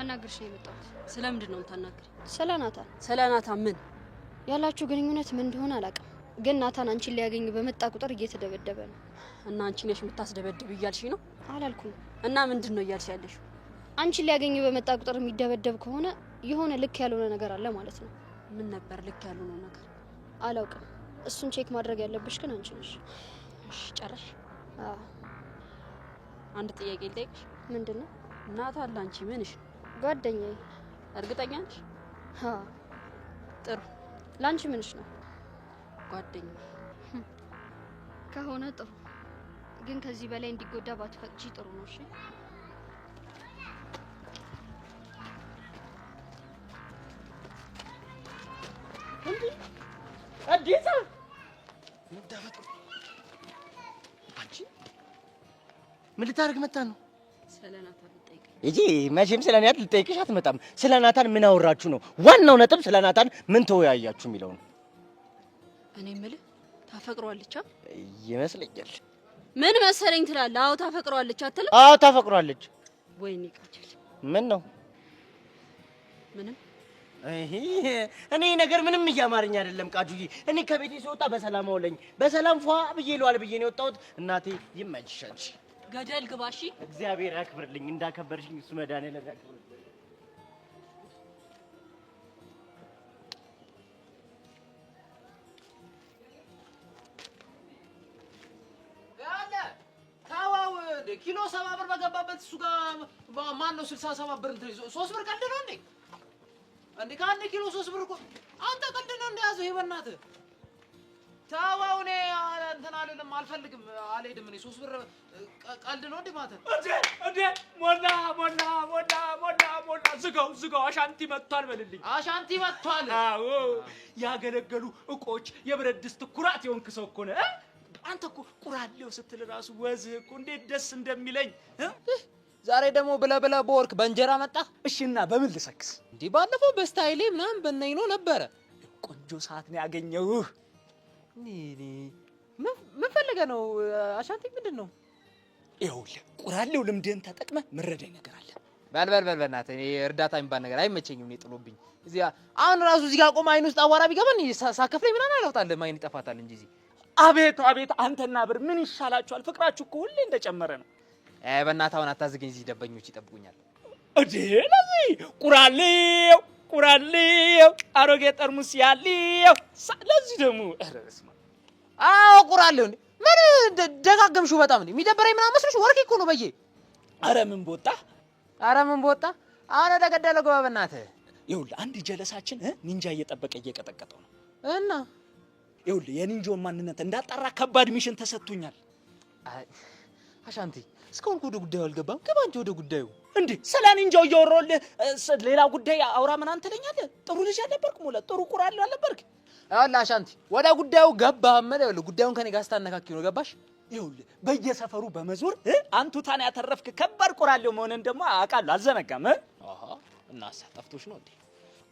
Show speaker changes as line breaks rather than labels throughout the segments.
ላናግርሽ ነው የመጣሁት።
ስለምንድን ነው የምታናግሪ?
ስለ ናታን
ምን
ያላችሁ ግንኙነት ምን እንደሆነ አላውቅም፣ ግን ናታን አንቺን ሊያገኝ በመጣ ቁጥር እየተደበደበ ነው።
እና አንቺ ነሽ የምታስደበድብ እያልሽ ነው?
አላልኩም።
እና ምንድን ነው እያልሽ ያለሽው?
አንቺን ሊያገኝ በመጣ ቁጥር የሚደበደብ ከሆነ የሆነ ልክ ያልሆነ ነገር አለ ማለት ነው።
ምን ነበር ልክ ያልሆነው ነገር?
አላውቅም። እሱን ቼክ ማድረግ ያለብሽ ግን አንቺ ነሽ።
እሺ ጨረሽ?
አዎ።
አንድ ጥያቄ ልጠይቅሽ።
ምንድነው?
ናታን ላንቺ ምንሽ?
ጓደኛዬ።
እርግጠኛ ነሽ?
አዎ።
ጥሩ።
ላንቺ ምንሽ ነው?
ጓደኛዬ
ከሆነ ጥሩ፣ ግን ከዚህ በላይ እንዲጎዳ ባትፈቅጂ ጥሩ ነው። እሺ
አዲስ ምን ልታደርግ መጣ ነው?
ስለ ናታን ልጠይቅ
እጂ መቼም ስለ ናታን ልጠይቅሽ አትመጣም። ስለ ናታን ምን አወራችሁ ነው ዋናው ነጥብ። ስለ ናታን ምን ተወያያችሁ የሚለው ነው።
እኔ የምልህ ታፈቅሯለች
ይመስለኛል።
ምን መሰለኝ ትላለህ? አዎ ታፈቅሯለች አትልም?
አዎ ታፈቅሯለች።
ወይኔ ቃጀል
ምን ነው?
ምንም
እኔ ነገር ምንም እያማረኝ አይደለም ቃጁዬ። እኔ ከቤቴ ሲወጣ በሰላም አውለኝ በሰላም ፏ ብዬ ለዋል ብዬ ነው የወጣሁት። እናቴ ይመችሻል።
ገደል ግባሺ።
እግዚአብሔር ያክብርልኝ። እንዳከበርሽኝ እሱ መድኃኒዓለም ያክብርልኝ።
ኪሎ 70 ብር በገባበት እሱ ጋር ማን ነው 67 ብር እንትን 3 ብር ቀልድ ነው እንዴ? እንዴ ከአንድ ኪሎ 3 ብር እኮ አንተ ቀልድ ነው እንደያዘው። ይሄ በእናትህ ታዋው እኔ እንትን አልልም፣ አልፈልግም፣ አልሄድም። እኔ 3 ብር ቀልድ ነው እንዴ ማለት
እንዴ? ሞላ ዝጋው። አሻንቲ መጥቷል በልልኝ።
አሻንቲ መጥቷል?
አዎ ያገለገሉ እቆች የብረት ድስት ኩራት የሆንክ ሰው እኮ ነህ። አንተ እኮ ቁራሌው ስትል ራሱ ወዝህ እኮ እንዴት ደስ እንደሚለኝ።
ዛሬ ደግሞ ብለህ በወርክ በእንጀራ መጣ።
እሺና በምን ልሰክስ?
እንዴ ባለፈው በስታይሌ ምናምን በነኝ ነው ነበረ።
ቆንጆ ሰዓት ነው ያገኘሁህ።
ምን ፈልገህ ነው አሻንቲ? ምንድን ነው?
ይኸውልህ ቁራሌው ልምድህን ተጠቅመህ ምረዳኝ ነገር አለ።
በል በእናትህ እኔ እርዳታ የሚባል ነገር አይመቸኝም። እኔ ጥሎብኝ እዚህ አሁን ራሱ እዚህ ጋር ቆም አይን ውስጥ አቧራ ቢገባን ሳከፍለኝ ምናምን አላውጣልም። አይን ይጠፋታል እንጂ እዚህ
አቤት አንተና ብር ምን ይሻላችኋል? ፍቅራችሁ እኮ ሁሌ እንደጨመረ ነው።
በእናትህ አሁን አታዝገኝ፣ እዚህ ደበኞች ይጠብቁኛል።
እዴ ለዚህ ቁራሌው አሮጌ ጠርሙስ ያለው ለዚህ ደግሞ እረስማ
ቁራሌው እንዴ ምን ደጋገምሽው? በጣም እንዴ የሚደበረኝ ምናምን መስሎሽ? ወርቄ እኮ ነው በየ።
ኧረ ምን ቦጣ
አሁን ወደ ገደለው ገባ። በእናትህ
ይኸውልህ አንድ ጀለሳችን ኒንጃ እየጠበቀ እየቀጠቀጠው ነው
እና
ይኸውልህ የኒንጃውን ማንነት እንዳጣራ ከባድ ሚሽን ተሰጥቶኛል።
አሻንቲ እስካሁን ወደ ጉዳዩ አልገባም። ገባ እንጂ ወደ ጉዳዩ።
እንዴ ስለ ኒንጃው እያወራሁልህ ሌላ ጉዳይ አውራ ምናምን ትለኛለህ? ጥሩ ልጅ አልነበርክ? ሞላ ጥሩ ቁራሌው አልነበርክ?
ይኸውልህ አሻንቲ ወደ ጉዳዩ ገባህ ማለት ይኸውልህ ጉዳዩን ከኔ ጋር ስታነካኪ ነው። ገባሽ?
ይኸውልህ በየሰፈሩ በመዞር አንቱታን ያተረፍክ ከባድ ቁራሌው መሆንን ደግሞ አውቃለሁ፣ አልዘነጋም።
እና ጠፍቶሽ ነው እንዴ?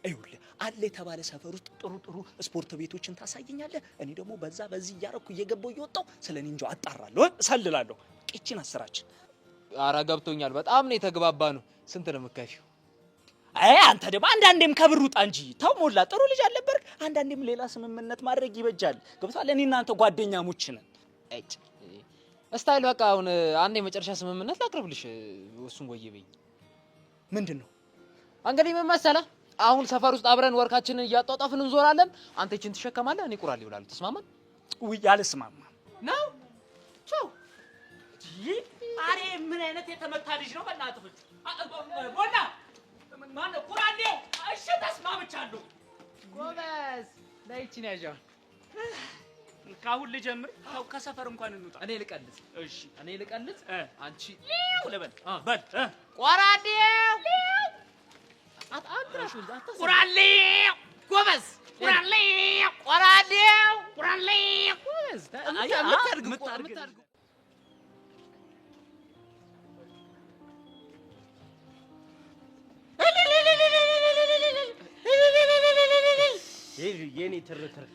ይኸውልህ አለ የተባለ ሰፈር ውስጥ ጥሩ ስፖርት ቤቶችን ታሳየኛለህ። እኔ ደግሞ በዚህ እያረኩ እየገባሁ እየወጣሁ ስለ ኒንጃው አጣራለሁ፣ እሰልላለሁ። ቂችን አስራችን።
ኧረ ገብቶኛል። በጣም ነው የተግባባ ነው። ስንት ነው የምትከፊው?
አንተ ደግሞ አንዳንዴም ከብር ውጣ እንጂ ተው ሞላ። ጥሩ ልጅ አልነበርክ? አንዳንዴም ሌላ ስምምነት ማድረግ ይበጃል። ገብቶሃል? እኔ እናንተ ጓደኛሞች ነን።
እስታይል በቃ አሁን አንዴ የመጨረሻ ስምምነት ላቅርብልሽ። እሱን ቆይ በይኝ።
ምንድን ነው
እንግዲህ ምን መሰለህ? አሁን ሰፈር ውስጥ አብረን ወርካችንን እያጧጧፍን እንዞራለን። አንተ እቺን ትሸከማለህ፣ እኔ ቁራሌው እላለሁ። ተስማማን?
ውይ አልስማማም
ነው ቻው።
አሬ ምን አይነት የተመታ ልጅ ነው? በእናትህ ሞላ ማነው ቁራሌው? እሺ ተስማምቻለሁ።
ጎበዝ ለይቺን ያዣው።
ካሁን ልጀምር? ከሰፈር እንኳን እንውጣ።
እኔ ልቀልጽ።
እሺ
እኔ ልቀልጽ፣
አንቺ ልበል። በል
ቁራሌው ቁራሌው ጎበዝ ቁራሌው ጎበዝ። የምታድግ
የኔ ትርትር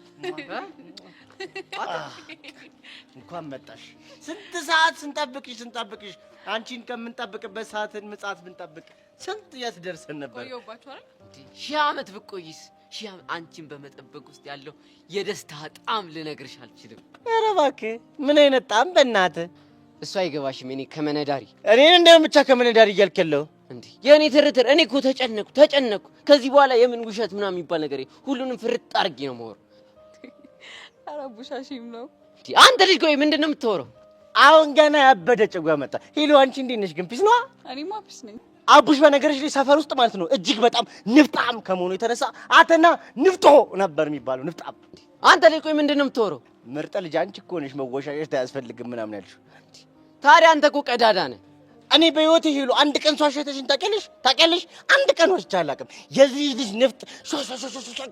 እንኳን መጣሽ። ስንት ሰዓት ስንጠብቅሽ አንቺን ከምንጠብቅበት ሰዓትን ምጽአት ብንጠብቅ ስንት የት ደርሰን ነበር።
ቆየሁባችሁ አይደል?
ሺህ ዓመት ብቆይስ ሺህ ዓመት አንቺን በመጠበቅ ውስጥ ያለው የደስታ ጣም ልነግርሽ አልችልም።
ኧረ እባክህ ምን አይነት ጣም በእናትህ።
እሱ አይገባሽም። እኔ ከመነዳሪ
እኔን እንደውም ብቻ ከመነዳሪ እያልከለው
እንዴ የኔ ትርትር። እኔ እኮ ተጨነኩ። ከዚህ በኋላ የምን ውሸት ምናምን የሚባል ነገር ሁሉንም ፍርጥ አድርጌ ነው የማወራው።
ኧረ ቡሻሺም ነው
እንዴ አንተ ልጅ። ቆይ ምንድን ነው የምታወራው?
አሁን ገና ያበደ ጭጓ መጣ። ሄሎ አንቺ እንዴት ነሽ ግን? ፒስ ነው?
እኔማ ፒስ ነኝ።
አቡሽ በነገርሽ ላይ ሰፈር ውስጥ ማለት ነው እጅግ በጣም ንፍጣም ከመሆኑ የተነሳ አተና ንፍጦ ነበር የሚባለው። ንፍጣም
አንተ ልጅ። ቆይ ምንድን ነው የምታወራው?
ምርጥ ልጅ አንቺ እኮ ነሽ መወሻሸት አያስፈልግም ምናምን ያልሽው።
ታዲያ አንተ እኮ ቀዳዳ ነህ።
እኔ በህይወቴ ሄሎ አንድ ቀን ሷሸተሽን ታውቂያለሽ? አንድ ቀን ወስጄ አላውቅም። የዚህ ልጅ ንፍጥ ሷ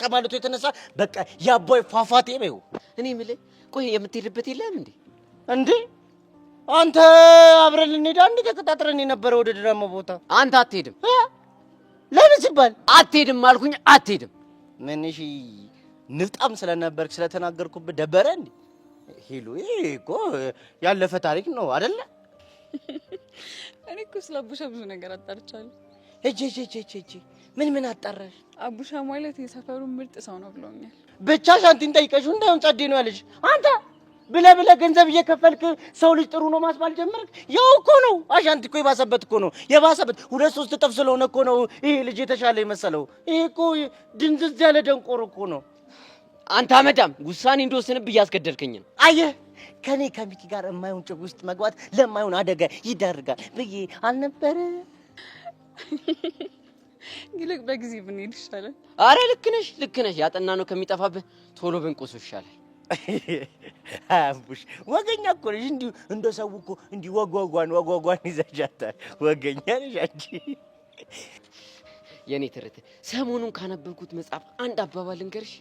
ከማለቱ የተነሳ በቃ የአባይ ፏፏቴ በይው።
እኔ የምልህ ቆይ የምትሄድበት የለም እንዴ?
እንዴ አንተ አብረን ልንሄድ አንድ ተቀጣጥረን የነበረ ወደ ድራማ ቦታ።
አንተ አትሄድም።
ለምን ሲባል
አትሄድም አልኩኝ። አትሄድም።
ምን እሺ ንፍጣም ስለነበርክ ስለተናገርኩበት ደበረ እንዴ? ሄሎ ይሄ እኮ ያለፈ ታሪክ ነው አይደለ?
እኔ እኮ ስለ አቡሻ ብዙ ነገር አጣርቻለሁ።
እጂ ምን አጣራሽ?
አቡሻ ማለት የሰፈሩ ምርጥ ሰው ነው ብለውኛል።
ብቻ ሻንቲን ጠይቀሽው እንዳይሆን ጸዴ ነው ያለሽ። አንተ ብለህ ገንዘብ እየከፈልክ ሰው ልጅ ጥሩ ነው ማስባል ጀመርክ። ያው እኮ ነው አሻንቲ እኮ የባሰበት እኮ ነው የባሰበት 2-3 እጥፍ ስለሆነ እኮ ነው ይሄ ልጅ የተሻለ የመሰለው። ይሄ እኮ ድንዝዝ ያለ ደንቆሮ እኮ ነው።
አንተ አመዳም ውሳኔ እንደወሰንብህ እያስገደልከኝ ነው።
አየህ ከኔ ከሚኪ ጋር የማይሆን ጭግ ውስጥ መግባት ለማይሆን አደጋ ይዳርጋል ብዬ አልነበረ?
ይልቅ በጊዜ ብንሄድ ይሻላል።
አረ ልክ ነሽ። ያጠና ነው ከሚጠፋብህ ቶሎ ብንቆስ ይሻላል።
አምቡሽ ወገኛ እኮ ነሽ። እንዲሁ እንደ ሰው እኮ እንዲሁ ወጓጓን ይዘሻታል። ወገኛ ነሽ አንቺ።
የኔ ትርትር ሰሞኑን ካነበብኩት መጽሐፍ አንድ አባባል ልንገርሽ።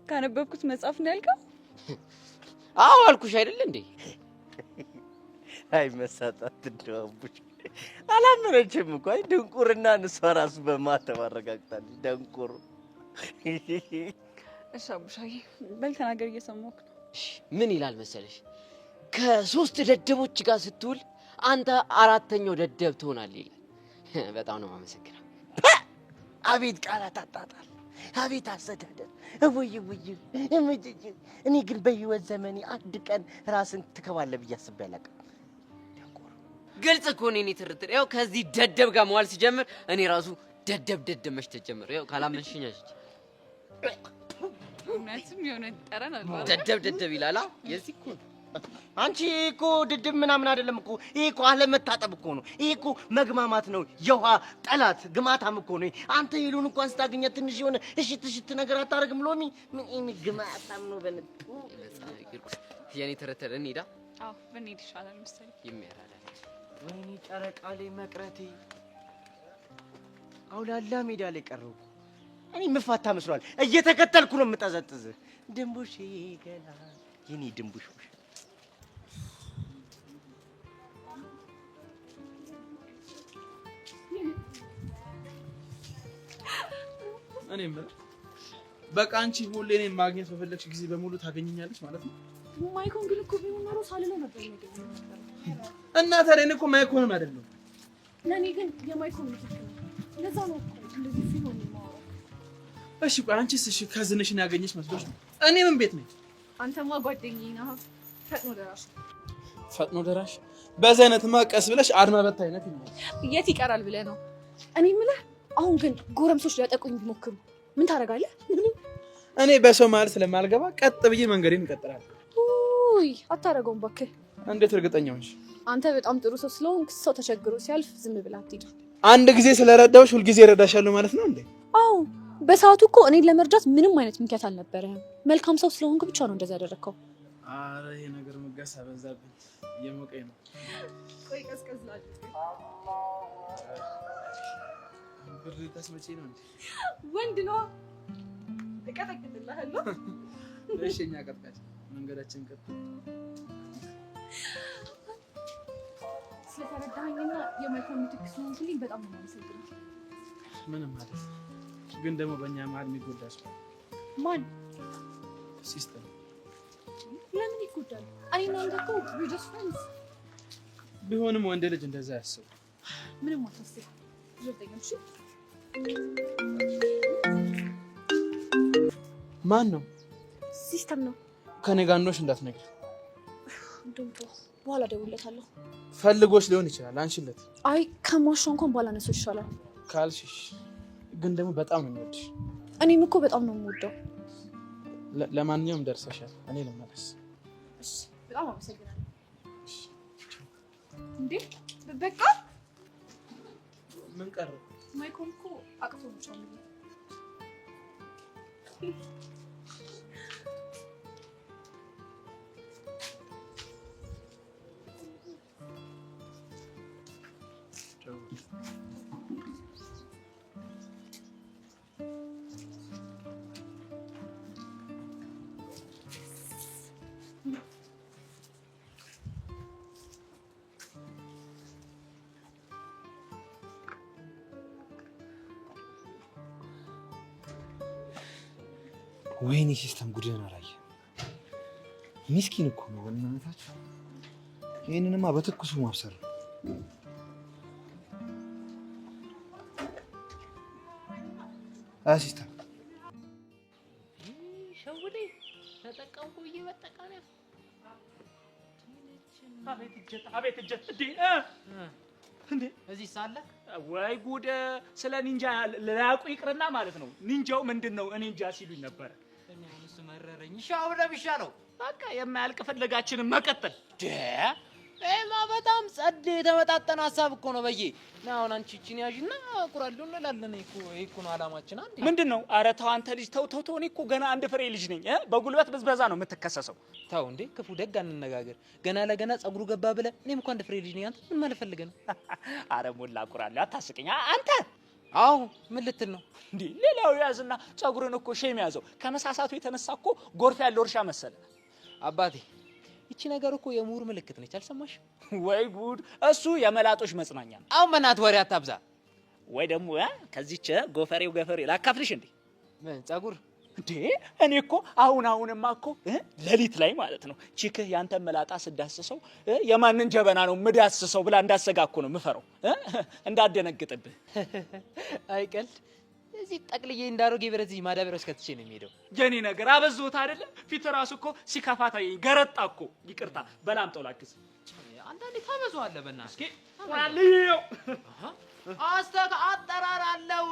ካነበብኩት መጽሐፍ ነው ያልከው?
አዎ አልኩሽ አይደል እንዴ?
አይ መሳጣት እንደውብሽ አላመነችም እኮ። አይ ድንቁርና እሷ ራሱ በማተብ አረጋግጣለች። ደንቁር።
እሺ አቡሻዬ በል ተናገር፣ እየሰማሁህ ነው።
እሺ ምን ይላል መሰለሽ? ከ3 ደደቦች ጋር ስትውል አንተ 4ኛው ደደብ ትሆናለህ ይላል። በጣም ነው የማመሰግነው።
አቤት ቃላት አጣጣል፣ አቤት አስተዳደር። እውይ እኔ ግን በህይወት ዘመኔ አንድ ቀን ራስን ትከባለህ ብዬ አስቤ አላውቅም።
ግልጽ እኮ ነው የኔ ትርትር። ያው ከዚህ ደደብ ጋር መዋል ሲጀምር እኔ ራሱ ደደብ መሽተት ጀመረ። ያው ካላመንሽኝ አሽች
እውነትም የሆነ ጠረን አለ።
ደደብ ይላል። የዚህ እኮ
አንቺ እኮ ድድብ ምናምን አይደለም እኮ። ይሄ እኮ አለመታጠብ እኮ ነው። ይሄ እኮ መግማማት ነው። የውሃ ጠላት ግማታም እኮ ነው። አንተ ይሉን እንኳን ስታገኛት ትንሽ የሆነ እሽት ነገር አታረግም? ሎሚ ምን ግማታም ነው በነጡ
የኔ ትርትር። እንሂዳ።
አዎ ብንሄድ ይሻላል መሰለኝ።
የሚያራዳ
ወይኔ ጨረቃ ላይ መቅረቴ፣ አውላላ ሜዳ ላይ ቀረው። እኔ ምፋታ መስሏል። እየተከተልኩ ነው የምጠዘጥዝ። ድንቡሽ ገላ የኔ ድንቡሽ
እኔ ማለት በቃ አንቺ ሁሌ እኔን ማግኘት በፈለግሽ ጊዜ በሙሉ ታገኘኛለሽ ማለት ነው።
ማይኮን ግን እኮ ቢሆን ኖሮ ሳልለው ነበር የሚገኘው።
እና ታዲያ እኔ እኮ ማይኮንም አይደለም።
ለእኔ ግን የማይኮን ምትክ ነው። ለዛ ነው እኮ እንደዚህ ሲሆን የማወራው።
እሺ ቆይ አንቺስ እሺ ከዝንሽን ያገኘሽ መስሎሽ ነው? እኔ ምን ቤት ነኝ?
አንተማ ጓደኛዬ ነህ።
ፈጥኖ ደራሽ በዚህ አይነትማ ቀስ ብለሽ አድማ በታይነት ይሆናል።
የት ይቀራል ብለህ ነው? እኔ የምልህ አሁን ግን ጎረምሶች ሊያጠቁኝ ቢሞክሩ ምን ታደርጋለህ?
እኔ በሰው መሀል ስለማልገባ ቀጥ ብዬ መንገዴን እቀጥላለሁ።
ውይ አታደርገውም እባክህ።
እንዴት እርግጠኛ ሆንሽ?
አንተ በጣም ጥሩ ሰው ስለሆንክ ሰው ተቸግሮ ሲያልፍ ዝም ብለህ አትሄድ።
አንድ ጊዜ ስለረዳሁሽ ሁልጊዜ እረዳሻለሁ ማለት ነው እንዴ?
አዎ በሰዓቱ እኮ እኔን ለመርዳት ምንም አይነት ምክንያት አልነበረህም። መልካም ሰው ስለሆንክ ብቻ ነው እንደዛ ያደረከው።
ኧረ ይሄ ነገር መጋሳ በዛብኝ። እየሞቀኝ ነው።
ቆይ ቀዝቀዝ ላድርግ።
ብር ታስመጪ ነው እንዴ?
ወንድ ነው እቀጠቅጥልሃለሁ።
እሺ እኛ ቀጥቃጭ መንገዳችን ቀጥ
ስለተረዳኸኝና የማይኮን ምትክ ስለሆንክልኝ በጣም ነው የማመሰግነው።
ምንም ማለት ግን ደግሞ በእኛ መሀል የሚጎዳ ሰው
ማን?
ሲስተር።
ለምን ይጎዳል? እኔ እና አንተ እኮ we just friends።
ቢሆንም ወንድ ልጅ እንደዛ ያስብ።
ምንም አታስብ። ዘጠኝሽ
ማን ነው?
ሲስተም ነው።
ከኔ ጋር እንደሆንሽ እንዳትነግሪ።
እንደውም በኋላ ደውለታለሁ።
ፈልጎሽ ሊሆን ይችላል። አንቺለት።
አይ ከማሽ እንኳን ባላነሳው ይሻላል
ካልሽሽ፣ ግን ደግሞ በጣም ነው የሚወድሽ።
እኔም እኮ በጣም ነው የምወደው።
ለማንኛውም ደርሰሻል። እኔ ልመለስ።
እሺ፣ በጣም አመሰግናለሁ። እንዴ በቃ
ምን ቀረ?
ማይኮን እኮ አቅቶ ብቻ ነው።
ወይኔ ሲስተም ጉድህን አላየ። ሚስኪን እኮ ነው በእናታችሁ። ይሄንንማ በትኩሱ ማብሰር ነው። ሲስተም
ሸውዴ ተጠቀምኩ ብዬ በጠቃሚያ
አቤት እጀት እንዴ
እዚህ ሳለ
ወይ ጉድ! ስለ ኒንጃ ላያውቁ ይቅርና ማለት ነው። ኒንጃው ምንድነው? እኔ እንጃ ሲሉኝ ነበር።
እሱ መረረኝ። ሻው ለብሻለው
በቃ የማያልቅ ፍለጋችንን መቀጠል
ኤማ በጣም ጸድ የተመጣጠነ ሀሳብ እኮ ነው። በዬ ና አሁን አንቺ እቺን ያዥና ቁራሉን እንላለን። እኮ ነው አላማችን። አንዴ
ምንድነው? ኧረ ተው አንተ ልጅ ተው። እኔ እኮ ገና አንድ ፍሬ ልጅ ነኝ። በጉልበት ብዝበዛ ነው የምትከሰሰው።
ተው እንዴ ክፉ ደግ አንነጋገር። ገና ለገና ጸጉሩ ገባ ብለህ እኔም እኮ አንድ ፍሬ ልጅ ነኝ። አንተ ምን ማለት ፈልገህ ነው?
አረ ሞላ ቁራሉ አታስቀኝ አንተ።
አዎ ምን ልትል ነው
እንዴ? ሌላው ያዝና ጸጉርን እኮ ሼም ያዘው። ከመሳሳቱ የተነሳ እኮ ጎርፍ ያለው እርሻ መሰለ
አባቴ። እቺ ነገር እኮ የምሁር ምልክት ነች። አልሰማሽ
ወይ ጉድ! እሱ የመላጦች መጽናኛ ነው።
አሁን በእናት ወሬ አታብዛ።
ወይ ደግሞ ከዚች ጎፈሬው ገፈሬ ላካፍልሽ እንዴ?
ምን ጸጉር
እንዴ? እኔ እኮ አሁንማ እኮ ሌሊት ላይ ማለት ነው ቺክህ ያንተ መላጣ ስዳስሰው የማንን ጀበና ነው ምዳስሰው ብላ እንዳሰጋ እኮ ነው ምፈረው እንዳደነግጥብህ።
አይቀልድ እዚህ ጠቅልዬ እንዳሮጌ ብረት እዚህ ማዳበሪያ ውስጥ ከትቼ ነው የሚሄደው።
የኔ ነገር አበዝቶት አይደለ? ፊት ራሱ እኮ ሲከፋታ ገረጣ እኮ። ይቅርታ በላምጠው ላክስ።
አንዳንዴ ታበዛዋለህ በእናትህ።
እስኪ ወራልዩ
አጠራር አለው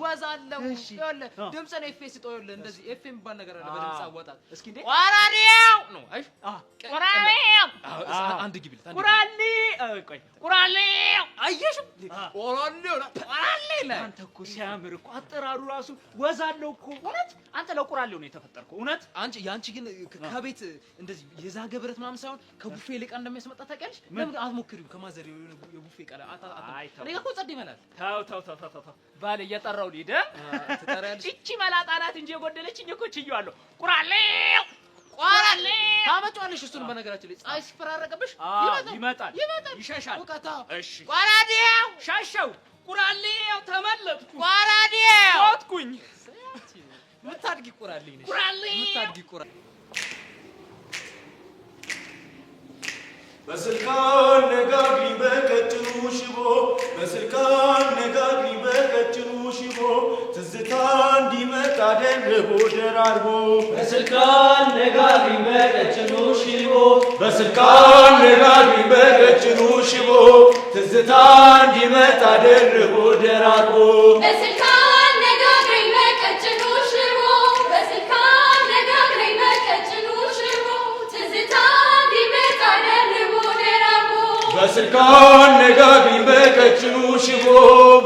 ወዝ አለው። ይኸውልህ ድምፅን ኤፍ ስጠው። ይኸውልህ እንደዚህ ኤፍ የሚባል ነገር አለ በድምፅ አወጣጥ።
እስኪ እንዴ
ወራዲያው ነው። አይ
ወራዲያው
አንድ ግቢልት
ወራሊ ቆይ ወራሊው
አየሽ ወራሊው
አንተ እኮ ሲያምር እኮ አጠራሩ ራሱ ወዝ አለው እኮ። እውነት አንተ ለቁራሌው ነው የተፈጠርከው። እውነት
ያንቺ ግን ከቤት እንደዚህ የዛገ ብረት ምናምን ሳይሆን ከቡፌ ዕቃ እንደሚያስመጣ ታውቂያለሽ? ለምን አትሞክሪው? ከማዘር የቡፌ ዕቃ እኔ እኮ ጸድ ይመላል።
ተው ባል እየጠራው ሊደ
ትጠሪያለሽ።
እቺ መላጣ ናት እንጂ የጎደለችኝ እኮ ችዬዋለሁ። ቁራሌው
ታመጫዋለሽ። እሱን በነገራችን ላይ ፀሐይ ሲፈራረቅብሽ
ይመጣል ይሸሻል።
እሺ
ቋራዴው ሻሸው ቁራሌው ተመለጥኩ።
ቋራዴው
ሞትኩኝ።
ምታድጊ ቁራሌ ነሽ። ምታድጊ ቁራሌ
በስልካን ነጋግሪ በቀጭኑ ሽቦ በስልካን ነጋግሪ በቀጭኑ ሽቦ ትዝታ እንዲመጣ ደርቦ ደራርቦ በስልካን ነጋግሪ በቀጭኑ ሽቦ በስልካን ነጋግሪ በቀጭኑ ሽቦ ትዝታ እንዲመጣ ደርቦ ደራርቦ
በስልካን ነጋግሪ በቀጭኑ ሽቦ በስልካን ነጋግሪ በቀጭኑ ሽቦ ትዝታ እንዲመጣ ደርቦ
በስልካን ነጋግሪ በቀጭኑ ሽቦ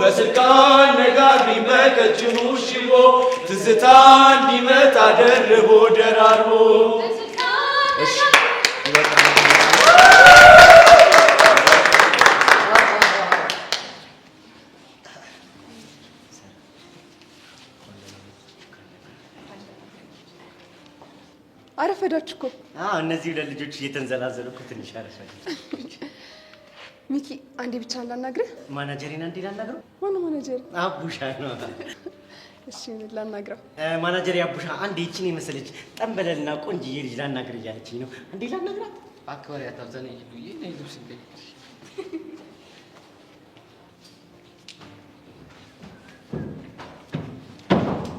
በስልካን ነጋግሪ በቀጭኑ ሽቦ ትዝታ እንዲመጣ ደርቦ ደራርቦ።
አረፈዳችሁ እኮ።
እነዚህ ሁለት ልጆች እየተንዘላዘሉ እኮ ትንሽ አረፈዱ።
ሚኪ አንዴ ብቻ ላናግርህ።
ማናጀሪና እንዴ ላናግረው?
ማነው ማናጀር?
አቡሻ ነው።
እሺ ላናግረው።
ማናጀር ያቡሻ አንድ ይቺን የመሰለች ጠንበለልና ቆንጅዬ ልጅ ላናግር እያለችኝ ነው። እንዴ ላናግራት?
አክባሪ አታብዛኝ ይሉዬ ነይ ልብስ እንደ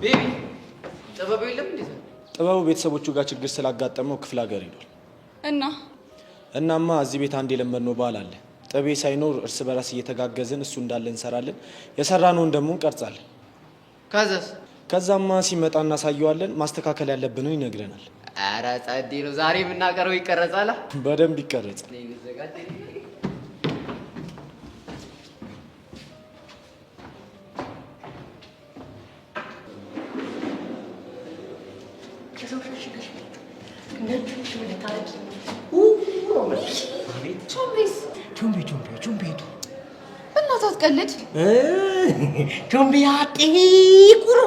ቤቢ ጥበቡ የለም እንዴ?
ጥበቡ ቤተሰቦቹ ጋር ችግር ስላጋጠመው ክፍለ ሀገር ሄዷል። እናማ እዚህ ቤት አንድ የለመድነው ባህል አለ። ጥቤ ሳይኖር እርስ በራስ እየተጋገዝን እሱ እንዳለ እንሰራለን፣ የሰራነውን ደግሞ እንቀርጻለን። ከዛማ ሲመጣ እናሳየዋለን፣ ማስተካከል ያለብንን ይነግረናል።
ኧረ ጸዴ ነው። ዛሬ የምናቀረው ይቀረጻል።
በደንብ ይቀረጻል።
ቹምቤቱ
እናት አትቀልድ።
ቹምቤ አጥቁሩ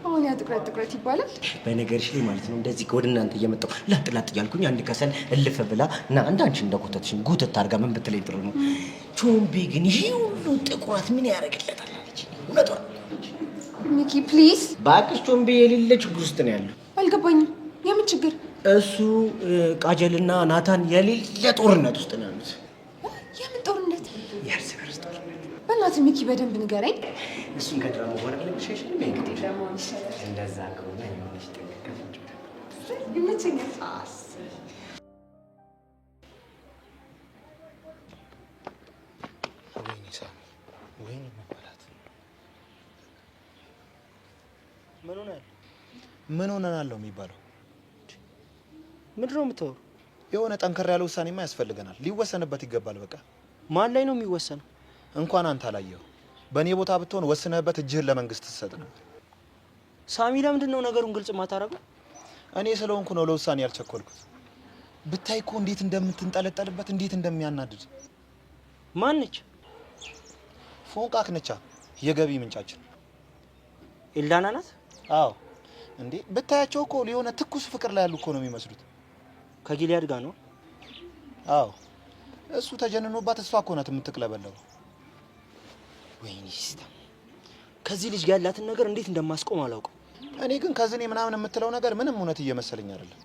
አሁን ያ ጥቁረት ይባላል።
በነገርሽ ላይ ማለት ነው። እንደዚህ ወደ እናንተ እየመጣሁ ላጥ እያልኩኝ አንድ ከሰል እልፍ ብላ እና አንቺ እንደጎተትሽኝ ጉተት አድርጋ ምን ብትለኝ ጥሩ ነው። ቹምቤ ግን ይሄ ሁሉ ጥቁረት ምን ያደርግለታል አለች። እውነቷን
ሚኪ ፕሊዝ
እባክሽ። ቹምቤ የሌለ ችግር ውስጥ ነው ያለው።
አልገባኝም። የምን ችግር?
እሱ ቃጀልና ናታን የሌለ ጦርነት ውስጥ ነው ያሉት።
የምን ጦርነት?
የእርስ በርስ ጦርነት።
በእናትህ ሚኪ በደንብ ንገረኝ።
እሱን ከድራማ በኋላ ለምሻሽ ነው እንግዲህ እንደዛ ከሆነ የሆነች ተከፈች
ይመቸኛል።
ወይኔ መበላት ምን ሆነናል የሚባለው?
ምንድን ነው የምታወሩ?
የሆነ ጠንከር ያለ ውሳኔማ ያስፈልገናል። ሊወሰንበት ይገባል። በቃ
ማን ላይ ነው የሚወሰነው?
እንኳን አንተ አላየው። በእኔ ቦታ ብትሆን ወስነህበት እጅህን ለመንግስት ትሰጥ ነበር።
ሳሚ ለምንድን ነው ነገሩን ግልጽ ማታረገው?
እኔ ስለሆንኩ ነው ለውሳኔ ያልቸኮልኩት። ብታይ እኮ እንዴት እንደምትንጠለጠልበት እንዴት እንደሚያናድድ።
ማነች?
ፎንቃክ ነቻ፣ የገቢ ምንጫችን።
ኤልዳና ናት?
አዎ። እንዴ ብታያቸው እኮ ሊሆነ ትኩስ ፍቅር ላይ ያሉ እኮ ነው የሚመስሉት።
ከጊሊያድ ጋር ነው?
አዎ። እሱ ተጀንኖባት እሷ እኮ ናት የምትቅለበለው።
ወይኔ ሲስተም፣ ከዚህ ልጅ ጋር ያላትን ነገር እንዴት እንደማስቆም አላውቅም።
እኔ ግን ከዝኔ ምናምን የምትለው ነገር ምንም እውነት እየመሰለኝ አይደለም።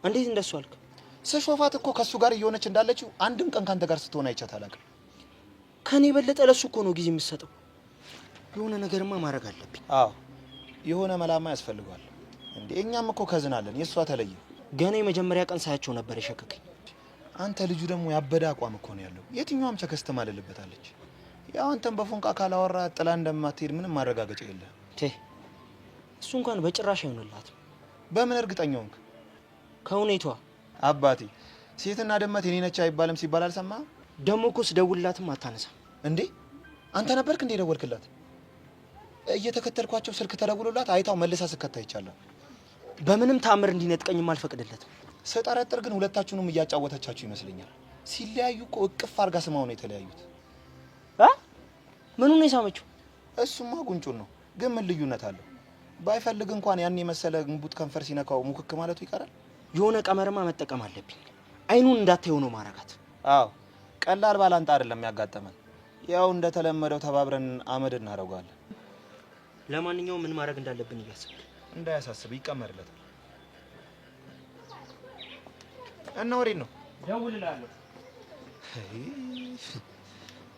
እንዴት እንደሱ አልክ?
ስሾፋት እኮ ከሱ ጋር እየሆነች እንዳለችው አንድም ቀን ካንተ ጋር ስትሆን አይቻት አላውቅም።
ከኔ የበለጠ ለሱ እኮ ነው ጊዜ የምትሰጠው። የሆነ ነገርማ ማድረግ አለብኝ።
አዎ የሆነ መላማ ያስፈልገዋል። እንዴ እኛም እኮ ከዝናለን፣ የእሷ ተለየ።
ገና የመጀመሪያ ቀን ሳያቸው ነበር የሸከከኝ።
አንተ ልጁ ደግሞ ያበደ አቋም እኮ ነው ያለው። የትኛውም ቸከስተ ማለልበታለች። ያው አንተም በፎንቃ ካላወራ ጥላ እንደማትሄድ ምንም ማረጋገጫ የለም።
እሱ እንኳን በጭራሽ አይሆንላትም።
በምን እርግጠኛ ሆንክ?
ከሁኔቷ።
አባቴ ሴትና ድመት የኔ ነች አይባልም ሲባል አልሰማህም?
ደሞ እኮ ስደውልላትም አታነሳም።
እንዴ አንተ ነበርክ እንዴ ደወልክላት? እየተከተልኳቸው ስልክ ተደውሎላት አይታው መልሳ ስከታ ይቻላል።
በምንም ታምር እንዲነጥቀኝም አልፈቅድለትም።
ስጠረጥር ግን ሁለታችሁንም እያጫወተቻችሁ ይመስለኛል። ሲለያዩ እኮ እቅፍ አርጋ ስማው ነው የተለያዩት።
ምኑን ነው የሳመችው?
እሱማ ጉንጩን ነው። ግን ምን ልዩነት አለው? ባይፈልግ እንኳን ያን የመሰለ ግንቡት ከንፈር ሲነካው ሙክክ ማለቱ ይቀራል።
የሆነ ቀመርማ መጠቀም አለብኝ። አይኑን እንዳታየው ነው ማረጋት።
አዎ ቀላል ባላንጣ አይደለም ያጋጠመን። ያው እንደተለመደው ተባብረን አመድ እናደርጋለን።
ለማንኛውም ምን ማድረግ እንዳለብን እያሰብክ
እንዳያሳስብ ይቀመርለታል። እና ወሬት ነው
ደውልላለሁ።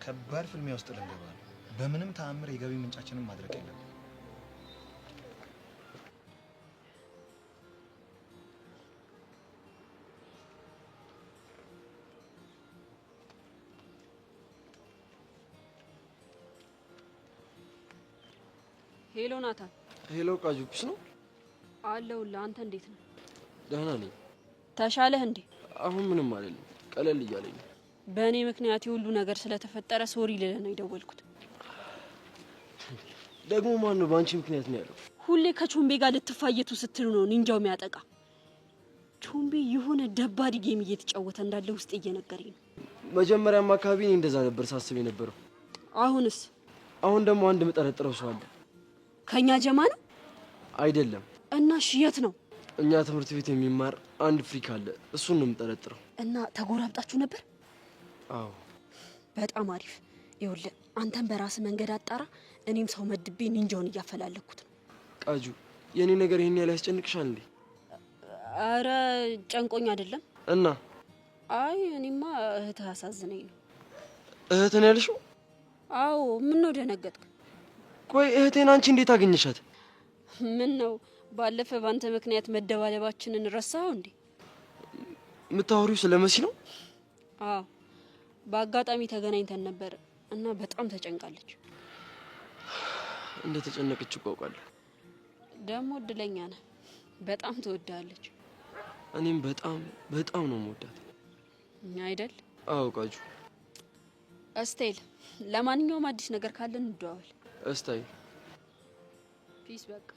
ከባድ ፍልሚያ ውስጥ ልንገባ ነው። በምንም ተአምር የገቢ ምንጫችንን ማድረግ የለም።
ሄሎ ናታን።
ሄሎ ቃጁብስ ነው
አለሁልህ። አንተ እንዴት ነህ?
ደህና ነኝ።
ተሻለህ እንዴ?
አሁን ምንም አይደለም፣ ቀለል እያለኝ ነው።
በእኔ ምክንያት ሁሉ ነገር ስለተፈጠረ ሶሪ ልልህ ነው የደወልኩት።
ደግሞ ማን ነው በአንቺ ምክንያት ነው ያለው?
ሁሌ ከቾምቤ ጋር ልትፋየቱ ስትሉ ነው ኒንጃው የሚያጠቃ። ቾምቤ የሆነ ደባሪ ጌም እየተጫወተ እንዳለ ውስጥ እየነገረኝ ነው።
መጀመሪያም አካባቢ እኔ እንደዛ ነበር ሳስብ የነበረው።
አሁንስ?
አሁን ደግሞ አንድ መጠረጥረው ሰው አለ።
ከኛ ጀማ ነው?
አይደለም።
እና የት ነው?
እኛ ትምህርት ቤት የሚማር አንድ ፍሪክ አለ። እሱን ነው የምጠረጥረው።
እና ተጎራብጣችሁ ነበር?
አዎ።
በጣም አሪፍ። ይኸውልህ አንተም በራስ መንገድ አጣራ፣ እኔም ሰው መድቤ ኒንጃውን እያፈላለኩት ነው።
ቃጁ የኔ ነገር ይሄን ያህል ያስጨንቅሻል እንዴ?
አረ ጨንቆኝ አይደለም።
እና
አይ እኔማ እህትህ አሳዝነኝ ነው።
እህትን ያልሽው?
አዎ ምን ነው ደነገጥክ?
ቆይ እህቴን አንቺ እንዴት አገኘሻት?
ምን ነው ባለፈ ባንተ ምክንያት መደባደባችንን ረሳኸው እንዴ?
የምታወሪው ስለ መሲ ነው?
አዎ በአጋጣሚ ተገናኝተን ነበር እና በጣም ተጨንቃለች።
እንደ ተጨነቀች አውቃለሁ።
ደግሞ እድለኛ ነህ፣ በጣም ትወዳለች።
እኔም በጣም ነው የምወዳት
አይደል?
አዎ ቃጁ።
እስቴል ለማንኛውም አዲስ ነገር ካለ እንደዋወል።
እስታይ
ፒስ በቃ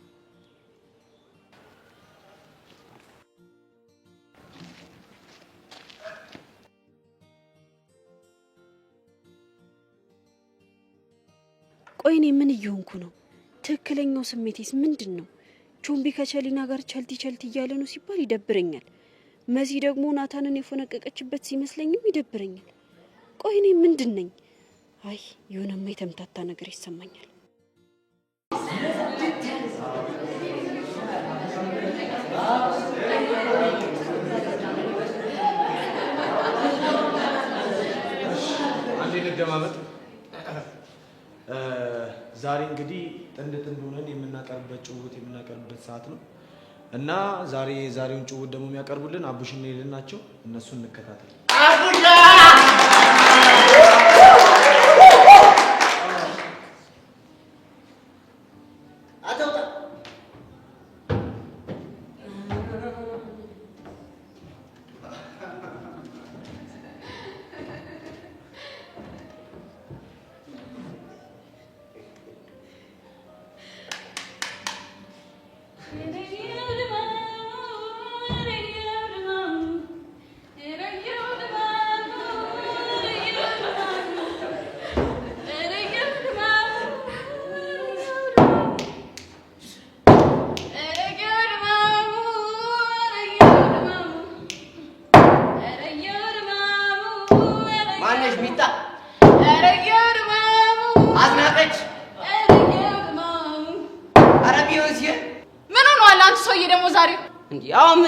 ቆይ እኔ ምን እየሆንኩ ነው? ትክክለኛው ስሜቴስ ምንድን ነው? ቾምቢ ከቸሊና ጋር ቸልቲ እያለ ነው ሲባል ይደብረኛል። መሲ ደግሞ ናታንን የፎነቀቀችበት ሲመስለኝም ይደብረኛል። ቆይ እኔ ምንድን ነኝ? አይ የሆነማ የተምታታ ነገር ይሰማኛል።
አንዴ እንደማመጥ ዛሬ እንግዲህ ጥንድ ሆነን የምናቀርብበት ጭውውት የምናቀርብበት ሰዓት ነው እና ዛሬውን ጭውውት ደግሞ የሚያቀርቡልን አቡሽና ሄለን ናቸው። እነሱን እንከታተል።
አቡሻ አተውጣ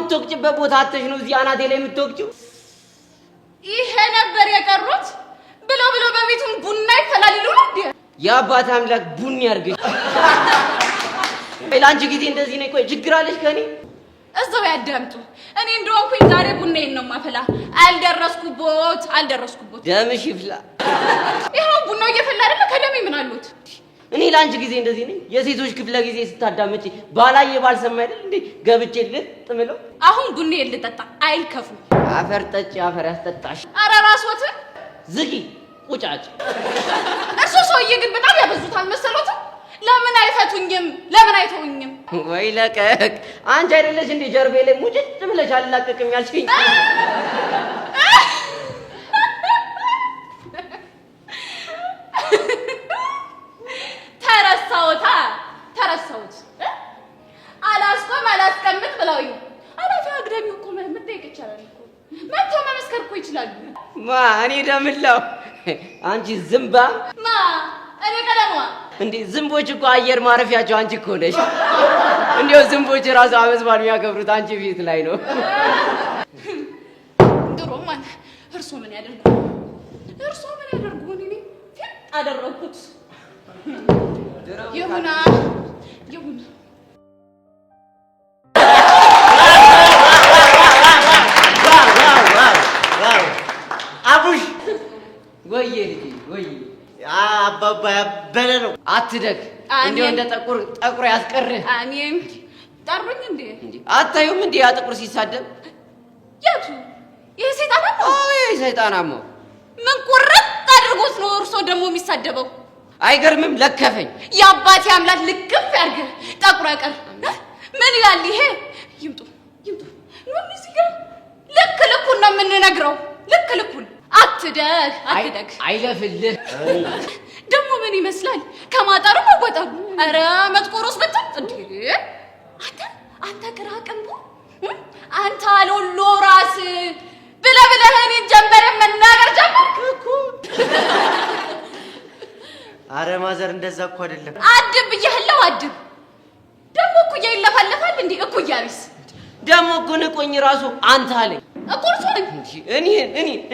የምትወቅጭበት ቦታ አጥተሽ ነው እዚህ አናቴ ላይ የምትወቅጭው?
ይሄ ነበር የቀሩት ብሎ በቤቱም ቡና ይፈላልሉ እንዴ?
የአባት አምላክ ቡን ያርግሽ። ለአንቺ ጊዜ እንደዚህ ነው። ቆይ ችግር አለሽ ከኔ?
እዛው ያዳምጡ። እኔ እንደሆንኩኝ ዛሬ ቡናዬን ነው ማፈላ። አልደረስኩቦት።
ደምሽ ይፍላ።
ይሄው ቡናው እየፈላ አይደለ? ከደሜ ምን አሉት?
እኔ ለአንቺ ጊዜ እንደዚህ ነኝ። የሴቶች ክፍለ ጊዜ ስታዳምጪ ባላየ ባልሰማ አይደል እንዴ ገብቼ ልጥምለው።
አሁን ቡናዬን ልጠጣ አይልከፉ።
አፈር ጠጪ፣ አፈር ያስጠጣሽ።
ኧረ ራስዎት
ዝጊ ቁጫጭ።
እርሱ ሰውዬ ግን በጣም ያበዙታል መሰሎት። ለምን አይፈቱኝም? ለምን አይተውኝም?
ወይ ለቀቅ። አንቺ አይደለሽ እንዴ ጀርቤ ላይ ሙጭጭ ብለሽ አላቀቅም ያልሽኝ?
ተረሳሁት። አላስቀምጥ ብለውኝ አላፊ አግዳሚው እኮ መጠየቅ ይቻላል እኮ መጥቶ መመስከር እኮ ይችላሉ።
ማ እኔ ደምላው አንቺ ዝምባ።
ማ እኔ ቀለሟ
እንዴ ዝምቦች እኮ አየር ማረፊያቸው አንቺ እኮ ነሽ። እንዴው ዝምቦች ራሱ አመት በዓል የሚያከብሩት አንቺ ፊት ላይ ነው።
ድሮማን እርሶ ምን ያደርጉ? እኔ አደረኩት። ይሁና
አቡሽ ወይዬ ወይ አባባ ያበለ ነው። አትደግ እንዴው እንደ ጠቁር ያስቀርህ።
አሜን። ጠሩኝ እንዴ?
አታዩም እንዴ ያ ጥቁር ሲሳደብ?
የቱ? ይሄ ሰይጣናማ?
አዎ ይሄ ሰይጣናማ።
ምን ቁርጥ አድርጎት ነው እርሶ ደግሞ የሚሳደበው?
አይገርምም? ለከፈኝ።
የአባቴ አምላክ ልክፍ ያርግህ። ጠቁር ያቀር ምን ይላል ይሄ? ይምጡ ምን ሲጋ ልክ ልኩን ነው የምንነግረው። ልክ ልኩን። አትደግ
አይለፍልህ።
ደግሞ ምን ይመስላል ከማጠሩ መወጠሩ። ኧረ መጥቆሮስ በጣም እንዴ! አንተ ግራ ቅንቡ አንተ አሎሎ ራስ ብለህ እኔን ጀንበርን መናገር ጀመርክ እኮ።
አረ ማዘር እንደዛ እኮ አይደለም።
አድብ ብያለሁ አድብ። ደግሞ እኩያ ይለፋለፋል እንዴ? እኩያ ቢስ
ደግሞ እኮ ንቆኝ ራሱ አንተ አለኝ
እቁርቱ
እኔ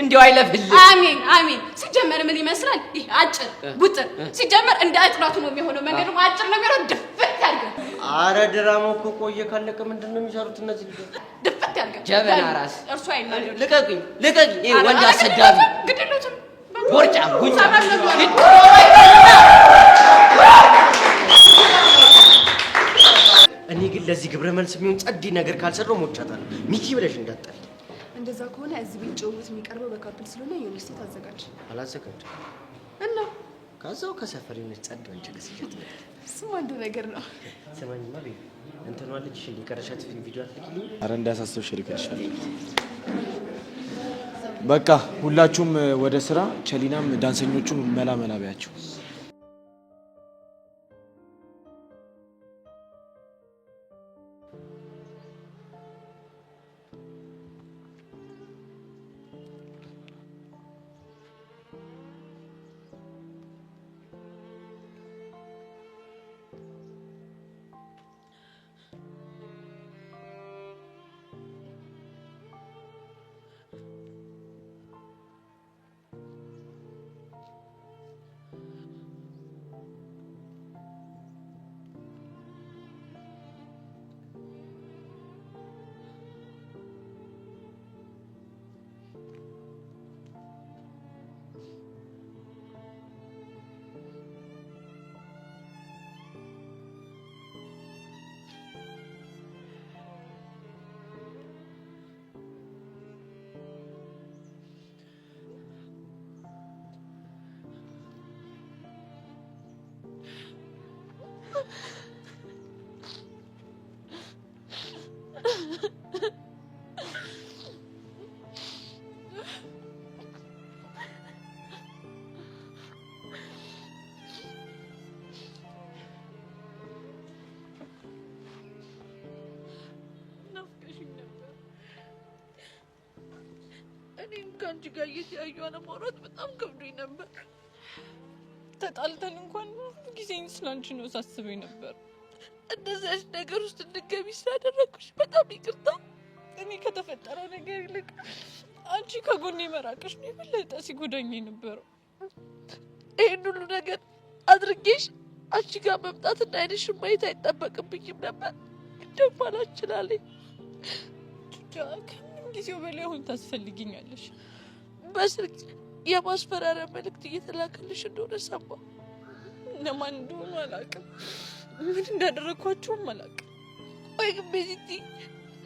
እንዲያው አይለፍልህ።
አሜን አሜን። ሲጀመር ምን ይመስላል? ይሄ አጭር ጉጥር ሲጀመር እንደ አጭራቱ ነው የሚሆነው። መንገዱ አጭር ነው የሚሆነው። ድፍት ያድርገው።
አረ ድራማው እኮ ቆየ ካለቀ ምንድነው የሚሰሩት እነዚህ ልጆች?
ድፍት ያድርገው።
ጀበና ራስ
እርሱ አይናደዱ።
ልቀቁኝ። ይሄ ወንድ አሰዳቢ
ግድሉትም
ቦርጫ ጉንጫ
እኔ ግን ለዚህ ግብረ መልስ የሚሆን ጸዲ ነገር ካልሰራው ሞቻታል። ሚኪ ብለሽ እንዳጠል።
እንደዛ ከሆነ እዚህ ቤት ጭውውት የሚቀርበው በካፕል ስለሆነ የሆነች ሴት አዘጋጅ።
አላዘጋጅ
እና
ከዛው ከሰፈር የሆነች ጸድ ወንጭ ከስጀት ነው።
እሱም አንድ ነገር ነው።
ስማኝማ ቤት እንትኗ ልጅሽ እንዲቀረሻት ቪዲዮ አትልኪልኝ?
አረ እንዳያሳስብሽ ልክልሻለሁ። በቃ ሁላችሁም ወደ ስራ። ቸሊናም ዳንሰኞቹም መላ በያቸው።
እኔም ከአንቺ ጋር እየተያዩ አለማውራት በጣም ከብዶኝ ነበር። ተጣልተን እንኳን ጊዜን ስላንቺ ነው ሳስበኝ ነበር። እንደዚያች ነገር ውስጥ እንድትገቢ ስላደረግኩሽ በጣም ይቅርታ። እኔ ከተፈጠረው ነገር ይልቅ አንቺ ከጎኔ መራቅሽ ነው የበለጠ ሲጎዳኝ የነበረው። ይህን ሁሉ ነገር አድርጌሽ አንቺ ጋር መምጣትና ዓይንሽን ማየት አይጠበቅብኝም ነበር። ደግሞ አላስችላለኝ። ከምንም ጊዜው በላይ አሁን ታስፈልጊኛለሽ። በስልክ የማስፈራሪያ መልእክት እየተላከልሽ እንደሆነ ሰማሁ። እነማን እንደሆኑ አላውቅም፣ ምን እንዳደረግኳቸውም አላውቅም። ወይ ግን ቤዚቲ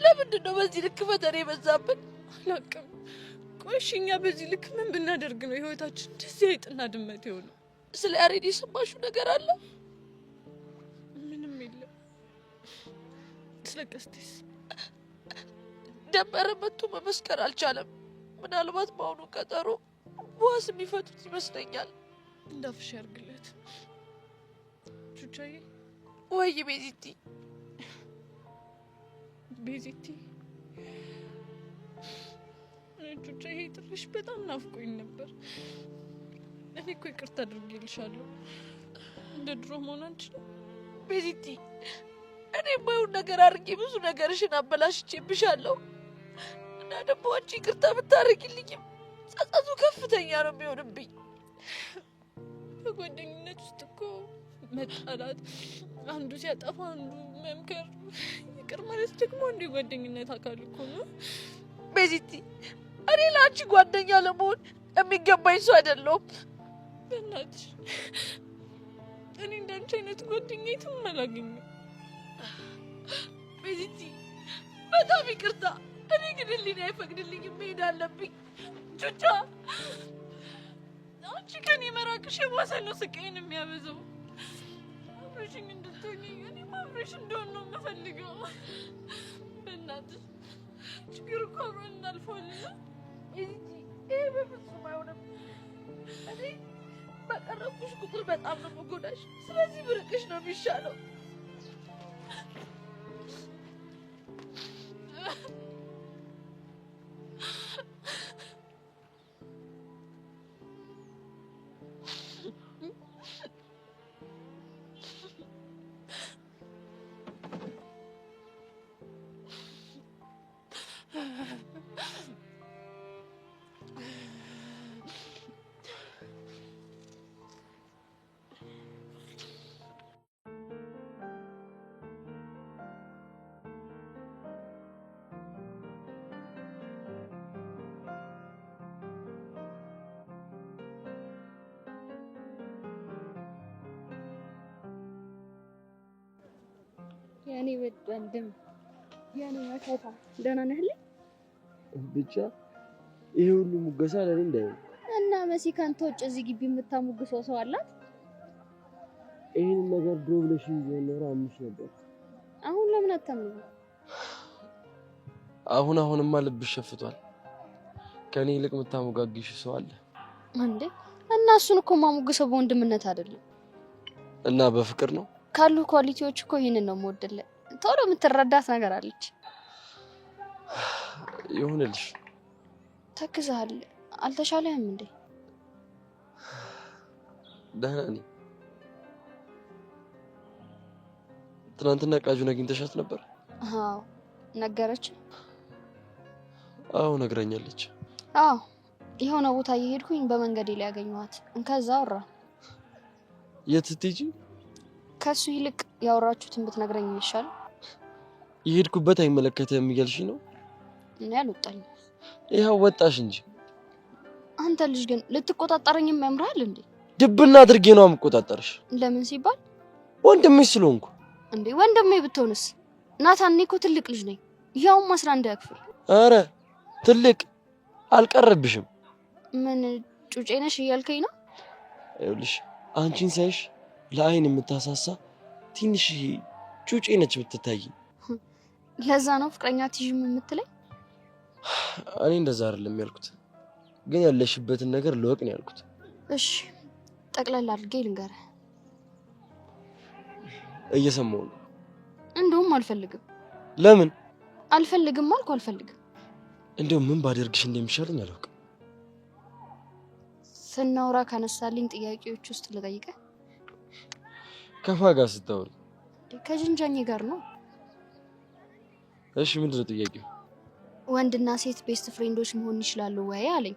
ለምንድን ነው በዚህ ልክ ፈተና የበዛብን? አላውቅም። ቆይ እሺ እኛ በዚህ ልክ ምን ብናደርግ ነው ህይወታችን እንደዚህ አይጥና ድመት የሆነው? ስለ ያሬድ የሰማሽው ነገር አለ? ምንም የለም። ስለ ቀስቴስ? ደመረ መጥቶ መመስከር አልቻለም። ምናልባት በአሁኑ ቀጠሮ በዋስ የሚፈቱት ይመስለኛል። እንዳፍሽ ያርግለት ቹቻዬ። ወይ ቤዚቲ፣ ቤዚቲ ቹቻዬ፣ ጥሪሽ በጣም ናፍቆኝ ነበር። እኔ እኮ ይቅርታ አድርጌልሻለሁ። እንደ ድሮ መሆን አንችልም ቤዚቲ። እኔ የማይሆን ነገር አድርጌ ብዙ ነገርሽን አበላሽቼብሻለሁ እና ደግሞ አንቺ ይቅርታ ብታደርጊልኝም ጸጸቱ ከፍተኛ ነው የሚሆንብኝ። በጓደኝነት ውስጥ እኮ መጣላት፣ አንዱ ሲያጠፋ አንዱ መምከር፣ ይቅር ማለት ደግሞ አንዱ የጓደኝነት አካል እኮ ነው። ቤዚቲ፣ እኔ ለአንቺ ጓደኛ ለመሆን የሚገባኝ ሰው አይደለሁም። በእናትሽ እኔ እንዳንቺ አይነት ጓደኛ የትም አላገኝም። ቤዚቲ፣ በጣም ይቅርታ። እኔ ግን ህሊና አይፈቅድልኝም፣ መሄድ አለብኝ። ቹቻ፣ አንቺ ከኔ መራቅሽ የባሰ ነው ስቃይን የሚያበዛው። አብረሽኝ እንድትሆኚ እኔም አብረሽ እንደሆን ነው የምፈልገው። በእናትሽ ችግር እኮ አብረን እናልፈዋለን። ይሄ በፍጹም አይሆንም። እኔ በቀረብኩሽ ቁጥር በጣም ነው የምጎዳሽ። ስለዚህ ብርቅሽ ነው የሚሻለው።
የኔ ወንድም የኔ መከታ ደህና ነህልኝ?
ብቻ ይሄ ሁሉ ሙገሳ ለኔ እንዳይሆን
እና መሲ ካንተ ውጭ እዚህ ግቢ የምታሙግሰው ሰው አላት?
ይሄን ነገር ድሮ ብለሽ ይዘነራ አምሽ ነበር።
አሁን ለምን አታምነው?
አሁንማ ልብሽ ሸፍቷል። ከኔ ይልቅ የምታሞጋግሽ ሰው አለ
እንዴ? እና እሱን እኮ ማሙግሰው በወንድምነት አይደለም
እና በፍቅር ነው።
ካሉ ኳሊቲዎች እኮ ይሄንን ነው የምወደለ። ቶሎ የምትረዳት ነገር አለች።
ይሁንልሽ።
ተክዛል። አልተሻለህም እንዴ?
ደህና ነኝ። ትናንትና ቃጁን አግኝተሻት ነበር?
አዎ ነገረች።
አዎ ነግረኛለች።
አዎ የሆነ ቦታ እየሄድኩኝ በመንገዴ ላይ ያገኘኋት። ከዛ አወራ።
የት ስትሄጂ?
ከሱ ይልቅ ያወራችሁትን ብትነግረኝ ይሻል።
የሄድኩበት አይመለከትህም እያልሽኝ ነው?
እኔ አልወጣኝም።
ይኸው ወጣሽ እንጂ።
አንተ ልጅ ግን ልትቆጣጣረኝም ያምራል እንዴ?
ድብና አድርጌ ነው የምቆጣጠርሽ።
ለምን ሲባል?
ወንድምሽ ስለሆንኩ።
እንዴ ወንድሜ ብትሆንስ? ናታን፣ እኔ እኮ ትልቅ ልጅ ነኝ። ያውም 11 ክፍል።
አረ ትልቅ አልቀረብሽም።
ምን ጩጬ ነሽ እያልከኝ ነው?
ይኸውልሽ አንቺን ሳይሽ ለአይን የምታሳሳ ትንሽ ጩጬ ነች ብትታይ።
ለዛ ነው ፍቅረኛ ትይዥም የምትለኝ?
እኔ እንደዛ አይደለም ያልኩት፣ ግን ያለሽበትን ነገር ልወቅ ነው ያልኩት።
እሺ ጠቅላላ አድርጌ ልንገርህ።
እየሰማሁ ነው።
እንደውም አልፈልግም።
ለምን
አልፈልግም አልኩ? አልፈልግም።
እንደው ምን ባደርግሽ እንደሚሻለኝ አላውቅም።
ስናወራ ካነሳልኝ ጥያቄዎች ውስጥ ልጠይቅህ።
ከማን ጋር ስታወሪ?
ከጅንጃኜ ጋር ነው።
እሺ ምንድነው ጥያቄው?
ወንድና ሴት ቤስት ፍሬንዶች መሆን ይችላሉ ወይ አለኝ።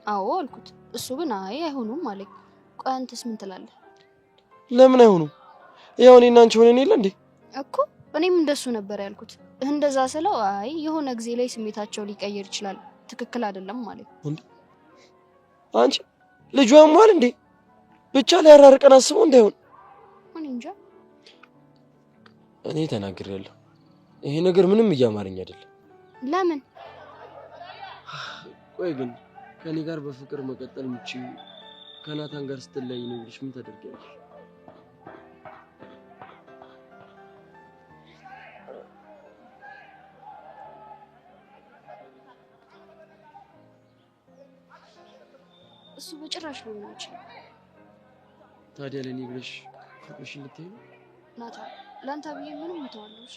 አዎ አልኩት። እሱ ግን አይ አይሆኑም አለኝ። ቆይ አንተስ ምን ትላለህ?
ለምን አይሆኑም? ያው እኔና አንቺ ሆነን የለ እንዴ
እኮ። እኔም እንደሱ ነበር ያልኩት። እንደዛ ስለው አይ የሆነ ጊዜ ላይ ስሜታቸው ሊቀየር ይችላል፣ ትክክል አይደለም አለኝ።
እንዴ አንቺ ልጁ ያሟል እንዴ? ብቻ ላይ ያራርቀን አስበው እንዳይሆን።
እኔ እንጃ።
እኔ ተናግሬያለሁ። ይሄ ነገር ምንም እያማረኝ አይደለም።
ለምን?
ቆይ ግን ከኔ ጋር በፍቅር መቀጠል የምትችይው ከናታን ጋር ስትለያይ ነው ብለሽ ምን ታደርጊያለሽ?
እሱ በጭራሽ ሊሆን አይችልም።
ታዲያ ለኔ ብለሽ ፍቅርሽን ልትይ ነው?
ናታን ለአንተ ብዬ ምንም እተዋለሁ። እሺ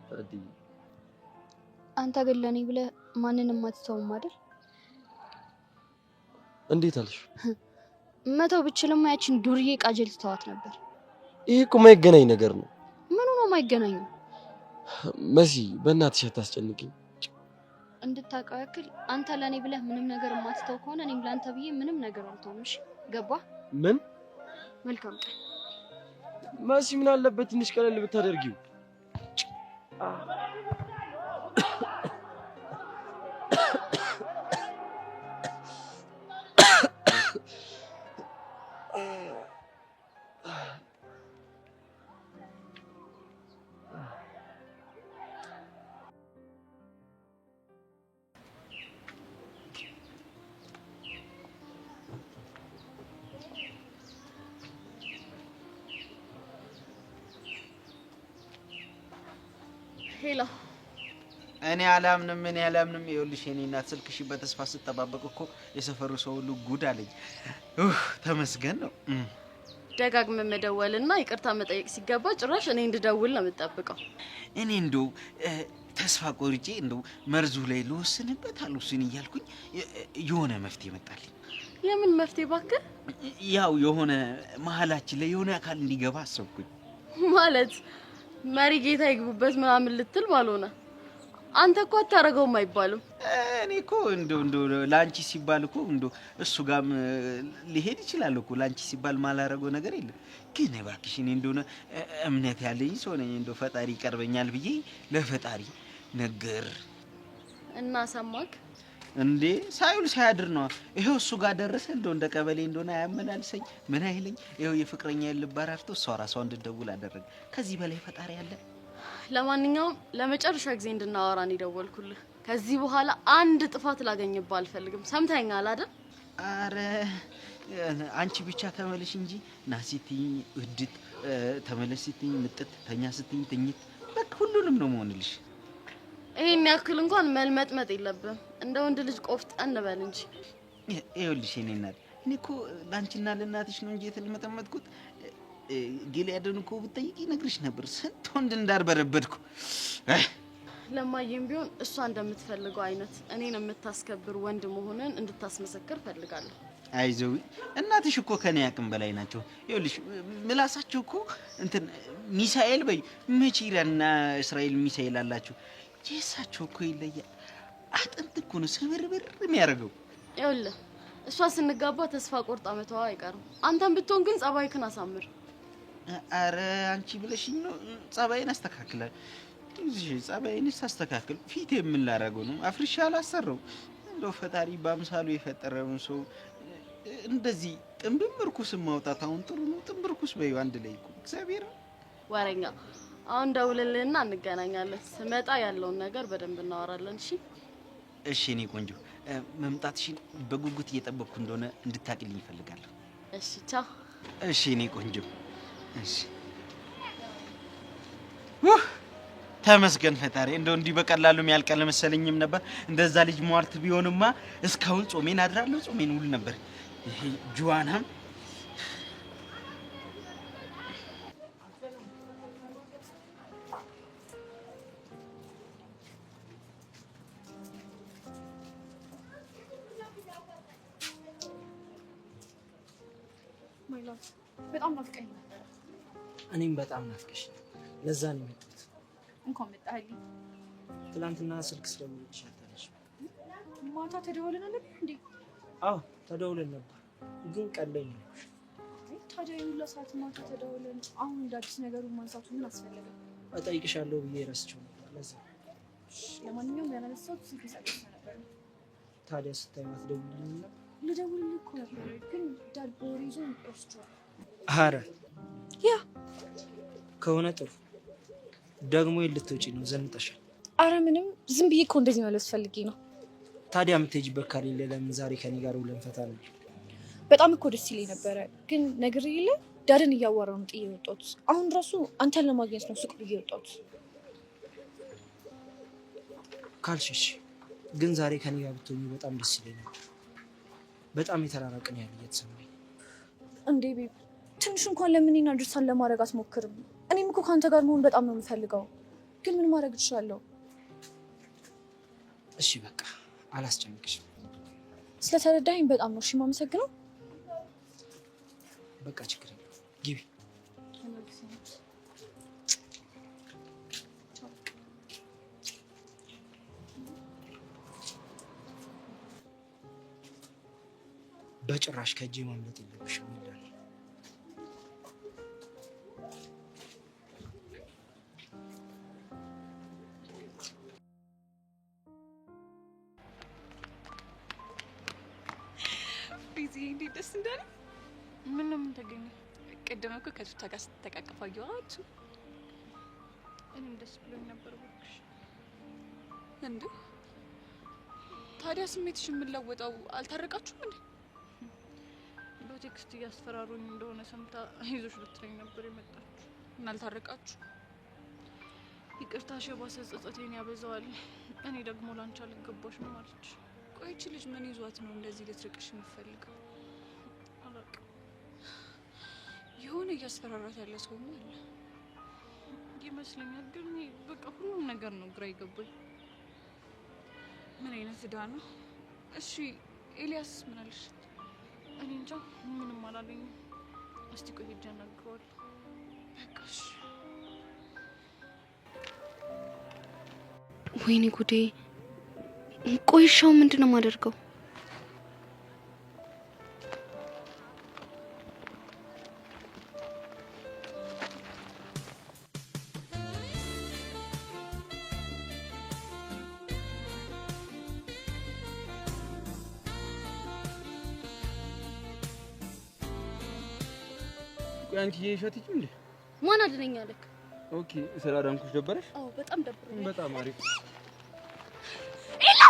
ታዲ
አንተ ግን ለኔ ብለህ ማንንም አትተውም አይደል?
እንዴት አልሽ?
መተው ብችልማ ያችን ዱርዬ ቃጀል ትተዋት ነበር።
ይሄ እኮ የማይገናኝ ነገር ነው።
ምኑ ነው የማይገናኘው?
መሲ በእናትሽ አታስጨንቂኝ።
እንድታውቀው ያክል አንተ ለኔ ብለህ ምንም ነገር የማትተው ከሆነ እኔም ለአንተ ብዬ ምንም ነገር አልተውም። እሺ ገባህ?
ምን?
መልካም ቀን።
መሲ ምን አለበት ትንሽ ቀለል ብታደርጊው?
ሄሎ
እኔ አላምንም። ይኸውልሽ የኔ እናት ስልክሽ በተስፋ ስጠባበቅ እኮ የሰፈሩ ሰው ሁሉ ጉድ አለኝ። ተመስገን ነው።
ደጋግመህ መደወልና ይቅርታ መጠየቅ ሲገባ ጭራሽ እኔ እንድደውል ነው የምጠብቀው።
እኔ እንደው ተስፋ ቆርጬ እንደው መርዙ ላይ ልወስንበት አልወስን እያልኩኝ የሆነ መፍትሄ መጣልኝ።
የምን መፍትሄ እባክህ?
ያው የሆነ መሀላችን ላይ የሆነ አካል እንዲገባ አሰብኩኝ።
ማለት መሪ ጌታ ይግቡበት ምናምን ልትል ባልሆነ? አንተ እኮ አታረገውም አይባልም።
እኔ እኮ እንደው ላንቺ ሲባል እኮ እንደው እሱ ጋርም ሊሄድ ይችላል እኮ ላንቺ ሲባል ማላረገው ነገር የለም። ግን እባክሽ እኔ እንደሆነ እምነት ያለኝ ሰው ነኝ። እንደው ፈጣሪ ይቀርበኛል ብዬ ለፈጣሪ ነገር
እና ሰማክ
እንዴ ሳይውል ሳያድር ነው ይሄው እሱ ጋር ደረሰ። እንደው እንደ ቀበሌ እንደሆነ አያመላልሰኝ ምን አይለኝ። ይሄው የፍቅረኛ ልብ አራፍቶ እሷ ራሷ እንድትደውል አደረገ። ከዚህ በላይ ፈጣሪ አለ?
ለማንኛውም ለመጨረሻ ጊዜ እንድናወራ ነው የደወልኩልህ። ከዚህ በኋላ አንድ ጥፋት ላገኝብህ አልፈልግም። ሰምተኸኛል አይደል?
አረ አንቺ ብቻ ተመለሽ እንጂ ና ስትይኝ እድት፣ ተመለስ ስትይኝ ምጥት፣ ተኛ ስትይኝ ትኝት፣ በቃ ሁሉንም ነው መሆንልሽ።
ይሄን ያክል እንኳን መልመጥመጥ የለብም። እንደ ወንድ ልጅ ቆፍጠን በል እንጂ።
ይኸውልሽ የኔ እናት እኔ እኮ ለአንቺና ለእናትሽ ነው እንጂ የተለመጠመጥኩት። ጊልያድን እኮ ብትጠይቂ ነግርሽ ነበር ስንት ወንድ እንዳርበረበድኩ።
ለማየም ቢሆን እሷ እንደምትፈልገው አይነት እኔን የምታስከብር ወንድ መሆንን እንድታስመሰክር ፈልጋለሁ።
አይዞህ እናትሽ እኮ ከኔ አቅም በላይ ናቸው። ይኸውልሽ ምላሳቸው እኮ እንትን ሚሳኤል በይ መቼ ኢራንና እስራኤል ሚሳኤል አላቸው። የእሳቸው እኮ ይለያል። አጥንት እኮ ነው ስብርብር የሚያደርገው።
ይኸውልህ እሷ ስንጋባ ተስፋ ቆርጣ መተዋ አይቀርም። አንተም ብትሆን ግን ጸባይክን አሳምር።
አረ አንቺ ብለሽኝ ነው ጸባይን አስተካክላል። ጸባይን ሳስተካክል ፊት የምላረገው ነው አፍርሻ አላሰረው። እንደው ፈጣሪ በአምሳሉ የፈጠረውን ሰው እንደዚህ ጥንብም እርኩስ ማውጣት አሁን ጥሩ ነው? ጥንብ እርኩስ በይው አንድ ላይ እኮ እግዚአብሔር
ወሬኛ። አሁን ደውልልህና እንገናኛለን። ስመጣ ያለውን ነገር በደንብ እናወራለን። እሺ
እሺ። እኔ ቆንጆ መምጣትሽን በጉጉት እየጠበቅኩ እንደሆነ እንድታቂልኝ እፈልጋለሁ።
እሺ ቻው።
እሺ እኔ ቆንጆ እሺ። ተመስገን ፈጣሪ። እንደው እንዲህ በቀላሉ የሚያልቅ አልመሰለኝም ነበር። እንደዛ ልጅ ሟርት ቢሆንማ እስካሁን ጾሜን አድራለሁ፣ ጾሜን ውል ነበር። ይሄ ጁዋናም
በጣም ናፍቀኝ ነበር።
እኔም በጣም ናፍቀሽ፣ ለዛ ነው የመጣሁት።
እንኳን መጣህልኝ።
ትናንትና ስልክ ስለምልሽ አታነሽ።
ማታ ተደውለን ነበር እንዴ?
አዎ ተደውለን ነበር፣ ግን ቀለኝ ነው።
ታዲያ የሁላ ሰዓት ማታ ተደውለን አሁን እንደ አዲስ ነገሩን ማንሳቱ ምን አስፈለገ?
እጠይቅሻለሁ ብዬ ረስቼው ነበር፣ ለዛ።
ለማንኛውም ያላነሳሁት ስልክ ሰጥቼ ነበር።
ታዲያ ስታይ ማትደውልልኝ ነበር?
ልደውልልህ እኮ ነበር፣ ግን ዳድ በወሬ ይዞ ረስቼዋለሁ።
ኧረ
ያ
ከሆነ ጥሩ። ደግሞ ልትወጪ ነው? ዘንጠሻል?
አረ ምንም፣ ዝም ብዬ እኮ እንደዚህ መለስ ፈልጌ ነው።
ታዲያ የምትሄጂበት ከሌለ ለምን ዛሬ ከኔ ጋር ውለን ፈታ ነው?
በጣም እኮ ደስ ይለኝ ነበረ፣ ግን ነግሬህ የለ ዳድን እያዋራሁ ነው ጥዬ የወጣሁት። አሁን ራሱ አንተን ለማግኘት ነው ሱቅ ብዬ የወጣሁት።
ካልሽሽ ግን ዛሬ ከኔ ጋር ብትሆኚ በጣም ደስ ይለኝ ነበር። በጣም የተራራቅን ያለ እየተሰማኝ።
እንዴ ቤብ፣ ትንሽ እንኳን ለምን አንደርስታንድ ለማድረግ አትሞክርም? እኔም እኮ ከአንተ ጋር መሆን በጣም ነው የምፈልገው፣ ግን ምን ማድረግ እችላለሁ?
እሺ በቃ አላስጨንቅሽም።
ስለተረዳኸኝ በጣም ነው እሺ የማመሰግነው።
በቃ ችግር የለም ግቢ። በጭራሽ ከእጄ ማምለጥ የለብሽም ይላል።
እንዴት ደስ እንዳለ! ምን ነው ምን ተገኘ? ቀደም እኮ ከቱታ ጋር ስትተቃቀፉ አየኋችሁ። እኔም ደስ ብሎኝ ነበር እባክሽ። እንዴ ታዲያ ስሜትሽ የምለወጠው አልታረቃችሁም እንዴ? በቴክስት እያስፈራሩኝ እንደሆነ ሰምታ አይዞሽ ልትለኝ ነበር የመጣችሁ እና አልታረቃችሁ። ይቅርታሽ የባሰ ጸጸቴን ያበዛዋል። እኔ ደግሞ ላንቺ አልገባሽም አለች። ቆይቺ ልጅ ምን ይዟት ነው እንደዚህ ልትርቅሽ የምትፈልገው? አላውቅም። የሆነ እያስፈራራት ያለ ሰው አለ ይመስለኛል። ግን በቃ ሁሉም ነገር ነው ግራ ይገባኝ። ምን አይነት ዕዳ ነው? እሺ ኤልያስ ምን አለሽ? እኔ እንጃ ምንም አላለኝም። እስቲ ቆይ ሄጄ አናግረዋለሁ። በቃ እሺ።
ወይኔ ጉዴ! ቆይሻው ምንድነው የማደርገው?
አንቺ የሸትች እንዴ?
ማን አድነኛለክ?
ኦኬ ስላዳንኩሽ ደበረሽ?
አዎ በጣም ደብሮኛል።
በጣም አሪፍ።
ኤላ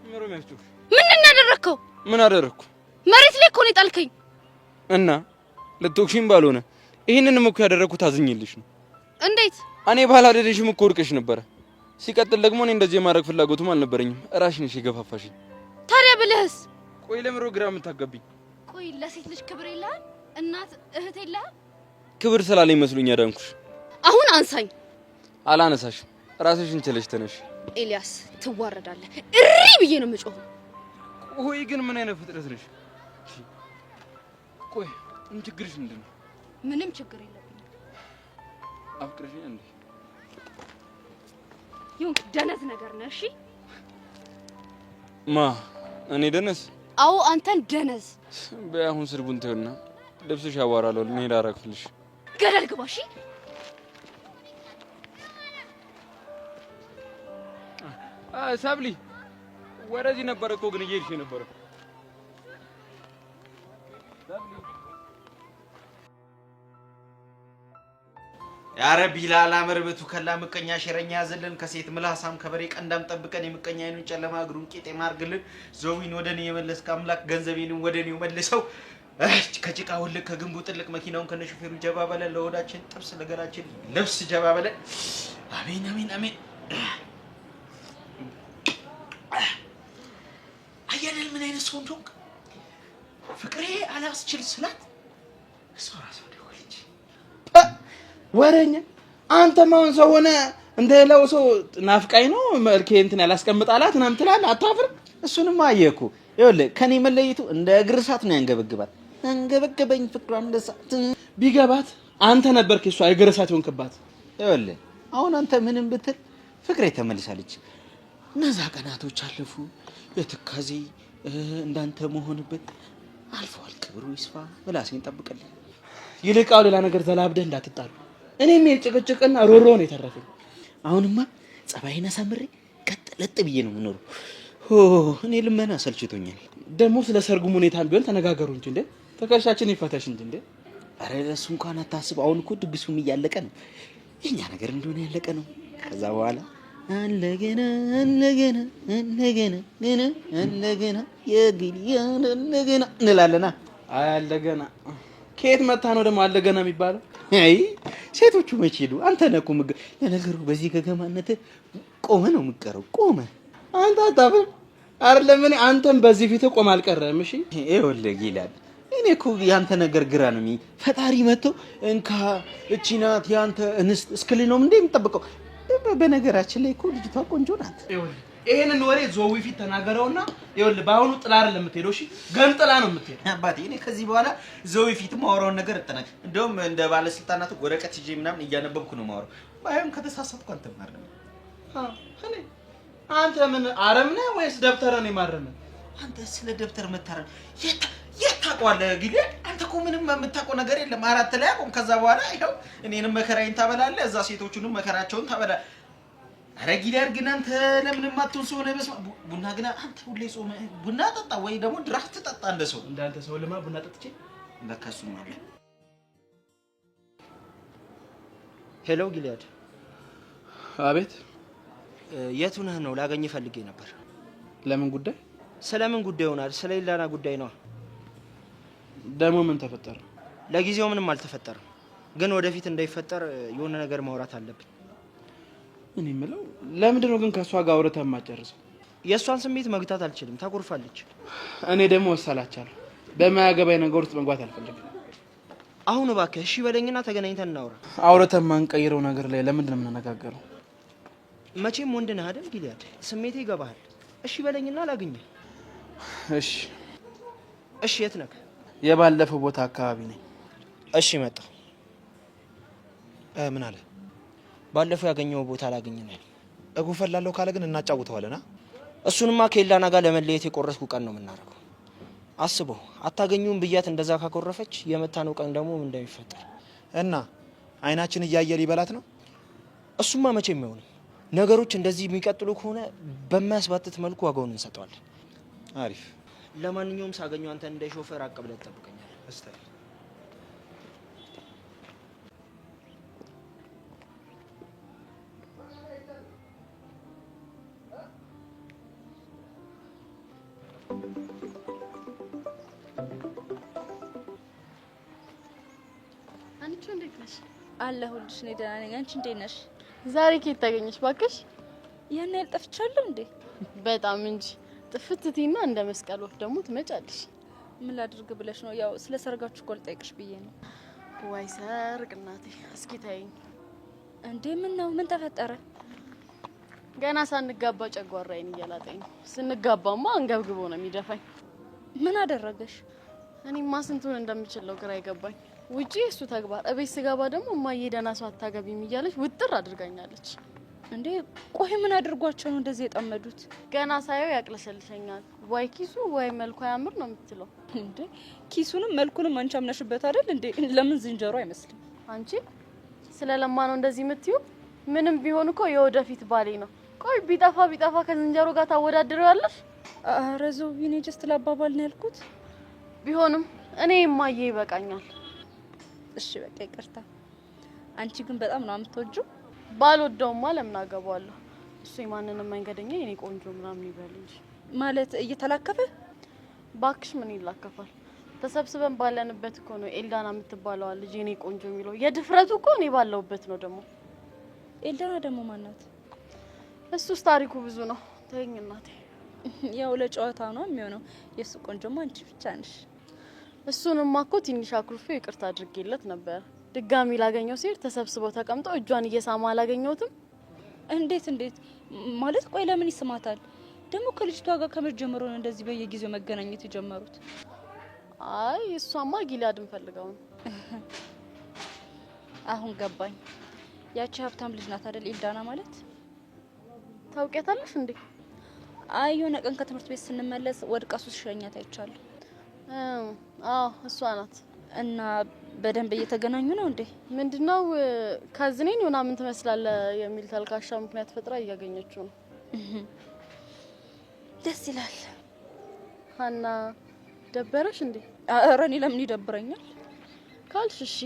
ምሮ የሚያስጨው
ምንድን ነው ያደረከው?
ምን አደረኩ?
መሬት ላይ እኮ ነው የጣልከኝ።
እና ልትወቅሽኝ ባልሆነ ይሄንንም እኮ ያደረኩት አዝኝልሽ ነው።
እንዴት?
እኔ ባላደረሽም እኮ ወድቀሽ ነበረ። ሲቀጥል ደግሞ እኔ እንደዚህ የማድረግ ፍላጎቱም አልነበረኝም። እራስሽ ነሽ የገፋፋሽኝ።
ታዲያ ብለህስ?
ቆይ ለምሮ ግራ የምታጋቢኝ?
ቆይ ለሴት ልጅ ክብር የለህም? እናት እህት የለህም?
ክብር ስላለኝ መስሎኝ ያዳንኩሽ።
አሁን አንሳኝ።
አላነሳሽም። ራስሽን ችለሽ ተነሽ።
ኤልያስ ትዋረዳለህ። እሪ ብዬ ነው የምጮኸው።
ቆይ ግን ምን አይነት ፍጥረት ነሽ? ቆይ ምን ችግርሽ ምንድን ነው?
ምንም ችግር የለብኝም።
አፍቅረሽኝ እንዴ?
ይሁን ደነዝ ነገር ነህ። እሺ
ማ እኔ ደነዝ?
አዎ አንተን ደነዝ።
በአሁን ስርቡን ተውና ልብስሽ ያዋራለው እኔ ላረግፍልሽ።
ገደል ግባ። እሺ
ሳብሊ ወደዚህ ነበር እኮ ግን እየሄድሽ ነበር።
ያረቢ ላላመር በቱ ከላ ምቀኛ ሸረኛ ያዘልን ከሴት ምላሳም ከበሬ ቀንዳም ጠብቀን የምቀኛ አይኑን ጨለማ እግሩን ቄጤማ አርግልን። ዘዊን ወደኔ የመለስክ አምላክ ገንዘቤንም ወደኔው መልሰው። ከጭቃ ሁልክ ከግንቡ ጥልቅ መኪናውን ከነሹፌሩ ጀባ በለ ለወዳችን ጥብስ ለገላችን ልብስ ጀባ በለ። አሜን አሜን አሜን። አያለን ምን አይነት ሰው እንደሆንክ ፍቅሬ አላስችል ስላት እሷ ራሷ ደወለች።
ወረኛ አንተ ማውን ሰው ሆነ እንደሌላው ሰው ናፍቃኝ ነው መልኬ እንትን ያላስቀምጣላት ምናምን ትላለህ። አታፍር?
እሱንም አየኩ። ይኸውልህ ከኔ መለየቱ እንደ እግር እሳት ነው ያንገበግባት። አንገበገበኝ ፍቅሯ እንደ እሳት
ቢገባት አንተ ነበርክ እሷ እግር እሳት ሆንክባት።
ይኸውልህ አሁን አንተ ምንም ብትል ፍቅሬ ተመልሳለች። እነዛ ቀናቶች አለፉ። የትካዜ እንዳንተ መሆንበት አልፏል። ክብሩ ይስፋ። ምላሴን ጠብቅልኝ።
ይልቃው ሌላ ነገር ዘላብደህ እንዳትጣሉ። እኔም የጭቅጭቅና ሮሮ ነው የተረፈኝ።
አሁንማ ጸባይና ሳምሬ ቀጥለጥ ብዬ ነው የምኖረው። እኔ ልመና ሰልችቶኛል።
ደግሞ ስለ ሰርጉም ሁኔታም ቢሆን ተነጋገሩ እንጂ እንዴ ተከሻችን ይፈተሽ እንጂ እንዴ።
አረ ለሱ እንኳን አታስብ። አሁን እኮ ድግሱም እያለቀ ነው። የኛ ነገር እንደሆነ ያለቀ ነው። ከዛ በኋላ አለገና አለገና አለገና ገና አለገና የግልያን አለገና እንላለና።
አይ አለገና ከየት መጣ ነው ደግሞ አለገና የሚባለው?
አይ ሴቶቹ መቼ ሄዱ? አንተ ነህ እኮ ለነገሩ በዚህ ገገማነት ቆመ ነው የምትቀረው። ቆመ
አንተ አታፍም አይደለም? እኔ አንተም በዚህ ፊት ቆም አልቀረም። እሺ
ይኸውልህ ጊላል፣ እኔ እኮ ያንተ ነገር ግራ ነው የሚል። ፈጣሪ መጥቶ እንካ እቺ ናት ያንተ እንስት እስክልኝ ነው እንዴ የምጠብቀው? በነገራችን ላይ እኮ ልጅቷ ቆንጆ ናት።
ይኸውልህ ይሄንን ወሬ ዞዊ ፊት ተናገረውና ይኸውልህ በአሁኑ ጥላ አይደለም የምትሄደው። እሺ ገንጥላ ነው የምትሄደው።
አባቴ እኔ ከዚህ በኋላ ዞዊ ፊት ማወራውን ነገር እጠናቅ። እንደውም እንደ ባለስልጣናት ወረቀት ይዤ ምናምን እያነበብኩ ነው ማወራው። ባይሆን ከተሳሳትኩ አንተ ማረም።
እኔ አንተ ምን አረም ነህ ወይስ ደብተር ነው የማረመ?
አንተ ስለ ደብተር መታረም የት ታውቀዋለህ? ጊዜ አንተ እኮ ምንም የምታውቀው ነገር የለም። አራት ላይ አቆም። ከዛ በኋላ ይኸው እኔንም መከራዬን ታበላለህ፣ እዛ ሴቶቹንም መከራቸውን ታበላለህ። አረ ጊዳር ግን አንተ ለምንም አትሆን ሰው ነህ። በስመ አብ ቡና ግን አንተ ሁሌ ጾም ቡና ጠጣ ወይ ደግሞ ድራፍት ጠጣ እንደ ሰው
እንዳንተ ሰው ለማ ቡና ጠጥቼ
ለካሱ ማለት። ሄሎ ጊሊያድ።
አቤት።
የቱ ነህ ነው? ላገኝ ፈልጌ ነበር።
ለምን ጉዳይ?
ስለምን ጉዳይ ሆናል? ስለ ኢላና ጉዳይ ነው።
ደግሞ ምን ተፈጠረ?
ለጊዜው ምንም አልተፈጠረም፣ ግን ወደፊት እንዳይፈጠር የሆነ ነገር ማውራት አለብን።
እኔ የምለው ለምንድን ነው ግን ከሷ ጋር አውርተህ የማትጨርሰው?
የእሷን ስሜት መግታት አልችልም፣ ታኮርፋለች።
እኔ ደግሞ ወሰላቻለሁ። በማያገባኝ ነገር ውስጥ መግባት አልፈልግም።
አሁን እባክህ እሺ በለኝና ተገናኝተን እናውራ።
አውርተን የማንቀይረው ነገር ላይ ለምንድን ነው የምንነጋገረው?
መቼም ወንድ ነህ አይደል ጊሊያድ? ስሜቴ ይገባሃል። እሺ በለኝና ላግኝህ።
እሺ
እሺ። የት ነህ?
የባለፈው ቦታ አካባቢ ነኝ።
እሺ መጣሁ።
ምን አለ?
ባለፈው ያገኘው ቦታ አላገኘን ያለ።
እጉፈላለሁ ካለ ግን እናጫውተዋለና።
እሱንማ ከኤልዳና ጋር ለመለየት የቆረጥኩ ቀን ነው የምናደርገው። አስበው፣ አታገኙም ብያት እንደዛ ካኮረፈች የመታነው ቀን ደግሞ ምን እንደሚፈጠር
እና አይናችን እያየ ሊበላት ነው።
እሱማ መቼም አይሆንም። ነገሮች እንደዚህ የሚቀጥሉ ከሆነ በማያስባትት መልኩ ዋጋውን እንሰጠዋለን።
አሪፍ።
ለማንኛውም ሳገኘው አንተን እንደ ሾፌር አቀብለህ ትጠብቀኛለህ።
እስታይ
አንቺ እንዴት ነሽ?
አለሁልሽ። እኔ ደህና ነኝ። አንቺ እንዴት ነሽ?
ዛሬ ከየት ታገኘሽ ባክሽ?
ያን ያህል ጠፍቻለሁ እንዴ?
በጣም እንጂ ጥፍትቲና እንደ መስቀል ወፍ ደግሞ ትመጫለሽ።
ምን ላድርግ ብለሽ ነው? ያው ስለ ሰርጋችሁ እኮ ልጠይቅሽ ብዬ ነው።
ወይ ሰርግ እናቴ፣ እስኪ ታይኝ
እንዴ። ምን ነው? ምን ተፈጠረ?
ገና ሳንጋባ ጨጓራዬን እያላጠኝ ነው። ስንጋባማ አንገብግቦ ነው የሚደፋኝ።
ምን አደረገሽ?
እኔማ ስንቱን እንደምችለው ግራ ይገባኝ። ውጪ እሱ ተግባር፣ እቤት ስገባ ደግሞ እማዬ ደህና ሰው አታገቢም እያለች ውጥር አድርጋኛለች።
እንዴ ቆይ ምን አድርጓቸው ነው እንደዚህ የጠመዱት?
ገና ሳየው ያቅለሸልሸኛል። ወይ ኪሱ ወይ መልኩ ያምር ነው የምትለው።
እንዴ ኪሱንም መልኩንም አንቺ አምነሽበት አይደል እንዴ? ለምን ዝንጀሮ አይመስልም?
አንቺ ስለለማ ነው እንደዚህ የምትዩ? ምንም ቢሆን እኮ የወደፊት ባሌ ነው። ቆይ ቢጠፋ ከዝንጀሮ ጋር ታወዳድረዋለሽ?
ኧረ ዘውቢኔ ጀስት ለአባባል ነው ያልኩት።
ቢሆንም እኔ እማዬ ይበቃኛል።
እሺ በቃ ይቅርታ። አንቺ ግን በጣም ነው የምትወጂው።
ባልወደውማ ለምን አገባዋለሁ? እሱ የማንንም መንገደኛ የኔ ቆንጆ ምናምን ይበል እንጂ።
ማለት እየተላከፈ?
ባክሽ ምን ይላከፋል? ተሰብስበን ባለንበት እኮ ነው ኤልዳና የምትባለዋ ልጅ የኔ ቆንጆ የሚለው። የድፍረቱ እኮ እኔ ባለውበት ነው ደግሞ።
ኤልዳና ደግሞ ማናት?
እሱስ ታሪኩ ብዙ ነው። ተይኝ እናቴ።
ያው ለጨዋታ ነው የሚሆነው። የሱ ቆንጆማ አንቺ ብቻ ነሽ።
እሱንማ እኮ ትንሽ አኩርፌ ይቅርታ አድርጌለት ነበር። ድጋሚ ላገኘው ሲሄድ ተሰብስበው ተቀምጠው እጇን እየሳማ አላገኘሁትም።
እንዴት ማለት? ቆይ ለምን ይስማታል? ደግሞ ከልጅቷ ጋር ከመጀመሩ ነው እንደዚህ በየጊዜው መገናኘት የጀመሩት?
አይ እሷማ ጊላድን ፈልገው ነው።
አሁን ገባኝ። ያቺ ሀብታም ልጅ ናት አይደል ኤልዳና ማለት?
ታውቂያታለሽ እንዴ?
አይ የሆነ ቀን ከትምህርት ቤት ስንመለስ ወድቃ ሱስ ሸኛት አይቻለሁ።
አዎ እሷ ናት።
እና በደንብ እየተገናኙ ነው እንዴ?
ምንድነው ካዝኔን ምናምን ትመስላለህ የሚል ተልካሻ ምክንያት ፈጥራ እያገኘችው ነው።
ደስ ይላል።
ሀና ደበረሽ እንዴ?
ኧረ እኔ ለምን ይደብረኛል
ካልሽ እሺ።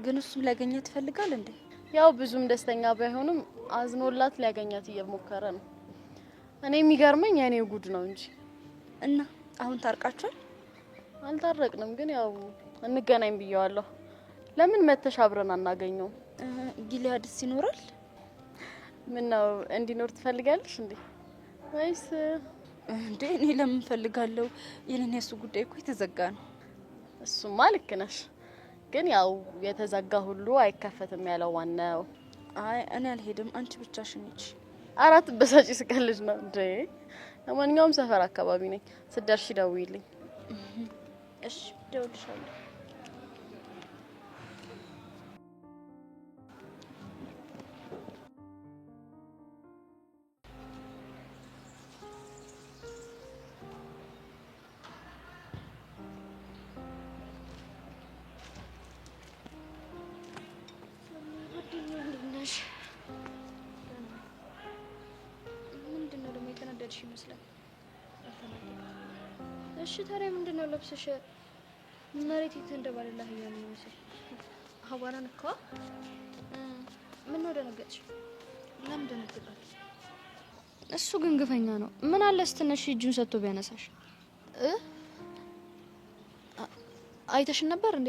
ግን እሱም ሊያገኛት ይፈልጋል እንዴ?
ያው ብዙም ደስተኛ ባይሆንም አዝኖላት ሊያገኛት እየሞከረ ነው። እኔ የሚገርመኝ የኔው ጉድ ነው እንጂ።
እና አሁን ታርቃችኋል?
አልታረቅንም፣ ግን ያው እንገናኝ ብየዋለሁ። ለምን መተሽ አብረን አናገኘው?
ጊሊያድስ ይኖራል?
ምን ነው እንዲኖር ትፈልጋለሽ እንዴ? ወይስ
እንዴ? እኔ ለምን ፈልጋለሁ? የኔን የሱ ጉዳይ እኮ የተዘጋ ነው።
እሱማ ልክ ነሽ፣ ግን ያው የተዘጋ ሁሉ አይከፈትም ያለው ዋናው።
አይ እኔ አልሄድም፣ አንቺ ብቻሽን ሂጂ።
አራት በሳጭ ስቀልጅ ነው እንዴ? ለማንኛውም ሰፈር አካባቢ ነኝ፣ ስትደርሺ ደውይልኝ።
እሺ ደውልሻለሁ።
ምንድነው ደግሞ የተናደድሽ ይመስላል? እሺ ታዲያ ምንድነው ለብሰሽ መሬት የተንደባለለ አህያ ነው የሚመስል? አቧራ ነካዋ? ምን ነው ደነገጥሽ? ለምን ደነገጣለሽ?
እሱ ግን ግፈኛ ነው። ምን አለ ስትነሽ እጁን ሰጥቶ ቢያነሳሽ?
አይተሽን ነበር እንዴ?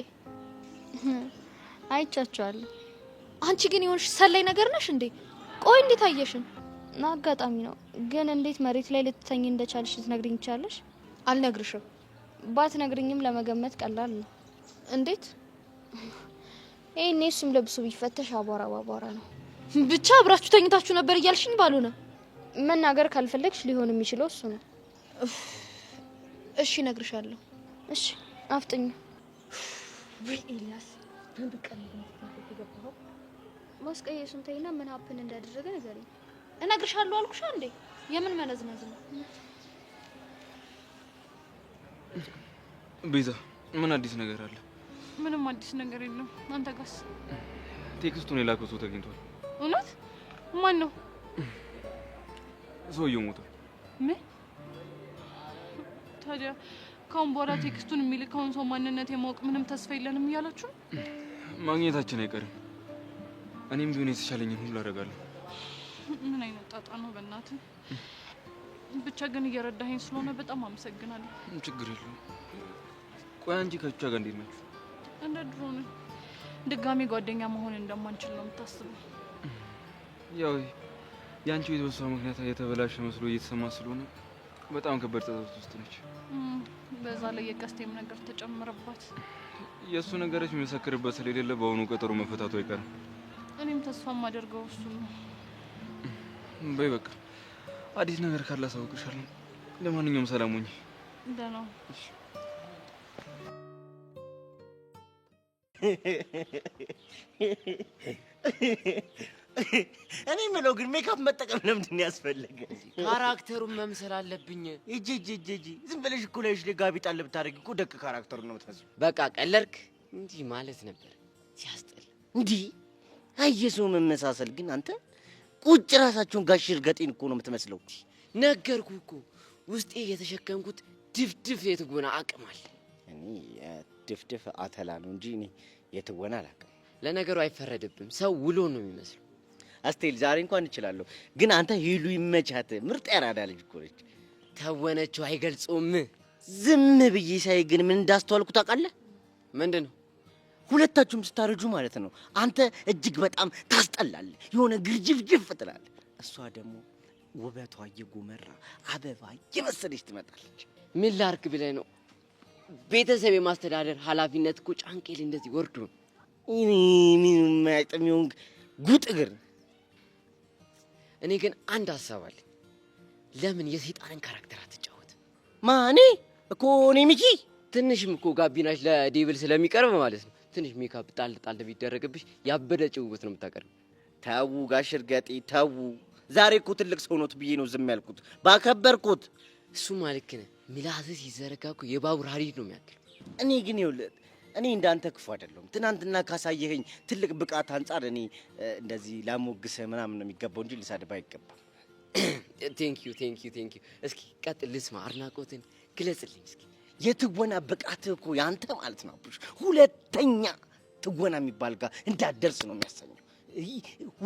አይቻቸዋለሁ።
አንቺ ግን የሆንሽ ሰላይ ነገር ነሽ እንዴ? ቆይ እንዴት አየሽን?
አጋጣሚ ነው። ግን እንዴት መሬት ላይ ልትተኝ እንደቻልሽ ልትነግሪኝ ትቻለሽ?
አልነግርሽም።
ባትነግሪኝም ለመገመት ቀላል ነው።
እንዴት?
ይሄኔ እሱም ለብሶ ቢፈተሽ አቧራ ባቧራ ነው።
ብቻ አብራችሁ ተኝታችሁ ነበር እያልሽኝ ባልሆነ።
መናገር ካልፈለግሽ ሊሆን የሚችለው እሱ ነው።
እሺ እነግርሻለሁ።
እሺ አፍጥኝ።
ወይ ኤልያስ
አንድ ቀን ነው የገባው።
ማስቀየሱን ተይና ምን ሀፕን እንዳደረገ ንገሪኝ።
እነግርሻለሁ አልኩሽ እንዴ። የምን መነዝነዝ ነው?
ቤዛ ምን አዲስ ነገር አለ?
ምንም አዲስ ነገር የለም። አንተ ጋስ?
ቴክስቱን የላከው ሰው ተገኝቷል።
እውነት? ማን ነው?
ሰውየው ሞቷል።
ምን? ታዲያ ካሁን በኋላ ቴክስቱን የሚልከውን ሰው ማንነት የማወቅ ምንም ተስፋ የለንም እያላችሁ?
ማግኘታችን አይቀርም። እኔም ቢሆን የተሻለኝን ሁሉ አደርጋለሁ።
ምን አይነት ጣጣ ነው በእናትህ። ብቻ ግን እየረዳኸኝ ስለሆነ በጣም አመሰግናለሁ።
ችግር የለውም። ቆይ አንቺ ከቿ ጋር እንዴት ናችሁ?
እንደ ድሮ ነን። ድጋሚ ጓደኛ መሆን እንደማንችል ነው የምታስበው?
ያው ያንቺ ቤት በሷ ምክንያት የተበላሸ መስሎ እየተሰማ ስለሆነ በጣም ከባድ ጸጸት ውስጥ ነች።
በዛ ላይ የቀስቴም ነገር ተጨመረባት።
የእሱ ነገሮች የሚመሰክርበት ስለሌለ በአሁኑ ቀጠሮ መፈታቱ አይቀርም።
እኔም ተስፋ የማደርገው እሱ ነው።
በይ በቃ አዲስ ነገር ካለ አሳውቅሻለሁ። ለማንኛውም ሰላም ሁኚ።
ደህና
እኔ የምለው ግን ሜካፕ መጠቀም ለምንድን ነው ያስፈለገ?
ካራክተሩን መምሰል አለብኝ።
እጂ ዝም ብለሽ እኮ ላይሽ ላይ ጋቢ ጣል ብታደርጊ እኮ ደቅ ካራክተሩን ነው የምትመስለው።
በቃ ቀለርክ። እንዲህ ማለት ነበር ሲያስጠላ።
እንዲህ አየሰው መመሳሰል ግን አንተ ቁጭ ራሳቸውን ጋሽ እርገጤን እኮ ነው የምትመስለው።
ነገርኩ እኮ ውስጤ የተሸከምኩት ድፍድፍ የትወና አቅም አለ።
እኔ ድፍድፍ አተላ ነው እንጂ እኔ የትወና አላውቅም።
ለነገሩ አይፈረድብም። ሰው ውሎ ነው የሚመስለው።
አስቴል ዛሬ እንኳን እችላለሁ፣ ግን አንተ ሂሉ ይመቻት። ምርጥ ያራዳ ልጅ እኮ ነች።
ተወነችው አይገልጾም።
ዝም ብዬ ሳይ ግን ምን እንዳስተዋልኩ ታውቃለህ?
ምንድን ነው?
ሁለታችሁም ስታረጁ ማለት ነው። አንተ እጅግ በጣም ታስጠላለህ፣ የሆነ ግርጅፍጅፍ ትላለህ። እሷ ደግሞ ውበቷ እየጎመራ አበባ እየመሰለች ትመጣለች።
ምን ላርግ ብለህ ነው? ቤተሰብ የማስተዳደር ኃላፊነት እኮ ጫንቄ ላይ እንደዚህ ወርዶ ነው።
እኔ ምን ማይጠሚውን ጉጥ እግር።
እኔ ግን አንድ ሀሳብ አለኝ። ለምን የሰይጣንን ካራክተር አትጫወት?
ማኔ እኮ እኔ ሚኪ
ትንሽም እኮ ጋቢናሽ ለዴብል ስለሚቀርብ ማለት ነው። ትንሽ ሜካፕ ጣል ቢደረግብሽ ያበደ ጭውውት ነው የምታቀርብ።
ተው ጋሽ እርገጤ ተው። ዛሬ እኮ ትልቅ ሰው ኖት ብዬ ነው ዝም ያልኩት፣ ባከበርኩት።
እሱ ማለት ግን ምላስህ ሲዘረጋ እኮ የባቡር ሀዲድ ነው የሚያክል።
እኔ ግን ይኸውልህ እኔ እንዳንተ ክፉ አይደለሁም። ትናንትና ካሳየኸኝ ትልቅ ብቃት አንጻር እኔ እንደዚህ ላሞግስህ ምናምን ነው የሚገባው እንጂ ልሳድብ አይገባም።
ቴንኪዩ። እስኪ ቀጥል፣ ልስማ። አድናቆትን ግለጽልኝ እስኪ።
የትወና ብቃትህ እኮ ያንተ ማለት ነው አብሽ፣ ሁለተኛ ትወና የሚባል ጋር እንዳትደርስ ነው የሚያሰኘው።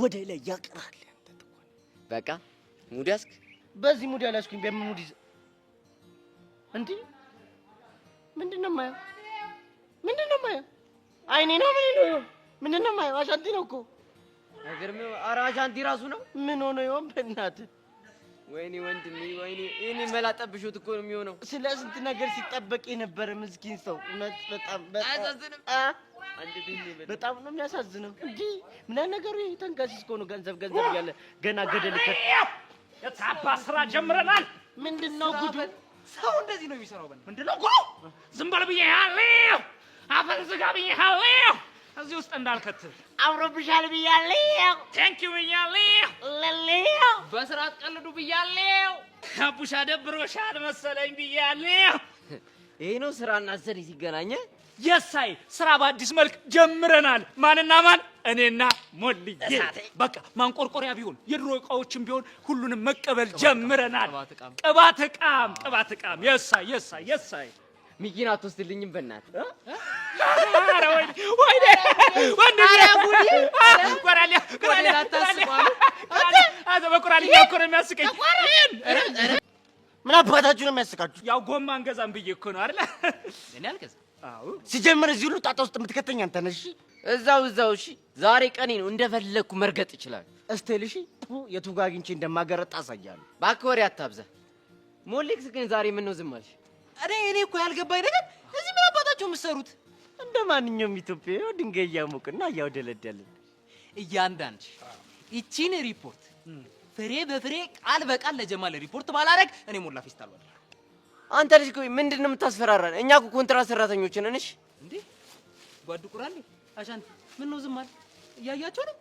ወደ ላይ ያቀራል ያንተ ትወና።
በቃ ሙድ ያዝክ።
በዚህ ሙድ ያላስኩኝ በምን ሙድ ይዘ እንዴ? ምንድነው የማየው? አይኔ ነው ምንድነው የማየው? አሻንቲ ነው እኮ
አይገርም? ኧረ አሻንቲ ራሱ ነው።
ምን ሆነ ይሆን በእናትህ?
ወይኔ ወንድሜ ወይኔ፣ እኔ መላጠብሾት እኮ ነው የሚሆነው።
ስለ ስንት ነገር ሲጠበቅ የነበረ ምስኪን ሰው እውነት
አያሳዝንም?
በጣም ነው የሚያሳዝነው። እንዴ ምን ነገሩ? ይሄ ተንከሲስ እኮ ነው። ገንዘብ እያለ ገና ገደል
የታባ ስራ ጀምረናል።
ምንድነው ጉዱ?
ሰው እንደዚህ ነው የሚሰራው። ምንድነው ጉዱ? ዝም በል ብዬሃለሁ። አፈን ዝጋ ብዬሃለሁ። እዚህ ውስጥ እንዳልከትል
አምሮብሻል ብያለሁ።
ቴንኪው ብያለሁ።
ለሌው
በስርዓት ቀልዱ ብያለሁ።
አቡሻ ደብሮሻል መሰለኝ ብያለሁ።
ይሄ ነው ስራና ዘዴ ሲገናኘ።
የሳይ ስራ በአዲስ መልክ ጀምረናል። ማንና ማን? እኔና ሞልዬ። በቃ ማንቆርቆሪያ ቢሆን የድሮ እቃዎችም ቢሆን ሁሉንም መቀበል ጀምረናል። ቅባት ዕቃም የሳይ
ሚኪን አትወስድልኝም በእናትህ?
ኧረ ወይኔ በቁራልኛ እኮ ነው የሚያስቀኝ።
ምን አባታችሁ ነው የሚያስቃችሁ?
ያው ጎማ አንገዛም ብዬ እኮ ነው አይደለ?
እኔ አልገዛም።
ሲጀምር እዚህ ሁሉ ጣጣ ውስጥ የምትከተኝ አንተ ነህ። እሺ
እዛው። እሺ ዛሬ ቀኔ ነው፣ እንደፈለግኩ መርገጥ ይችላል።
እስቴል እሺ የቱ ጋር አግኝቼ እንደማገረጣ አሳያለሁ።
እባክህ ወሬ አታብዛ። ሞሌክስ ግን ዛሬ ምን ነው ዝም አልሽ?
እኔ እኮ ያልገባኝ ነገር እዚህ ምን አባታችሁ የምትሰሩት? እንደ ማንኛውም ኢትዮጵያዊ ድንጋይ እያሞቅና እያውደለደልን
እያንዳንድ ይቺን ሪፖርት ፍሬ በፍሬ ቃል በቃል ለጀማል ሪፖርት ባላረግ እኔ ሞላ ፌስታል ወጣ።
አንተ ልጅ ቆይ ምንድነው የምታስፈራራን? እኛ እኮ ኮንትራት ሰራተኞች ነን። እሺ
እንዴ ጓዱ ቁራሌ አሻንት ምን ነው ዝም አለ? እያያቸው ነው።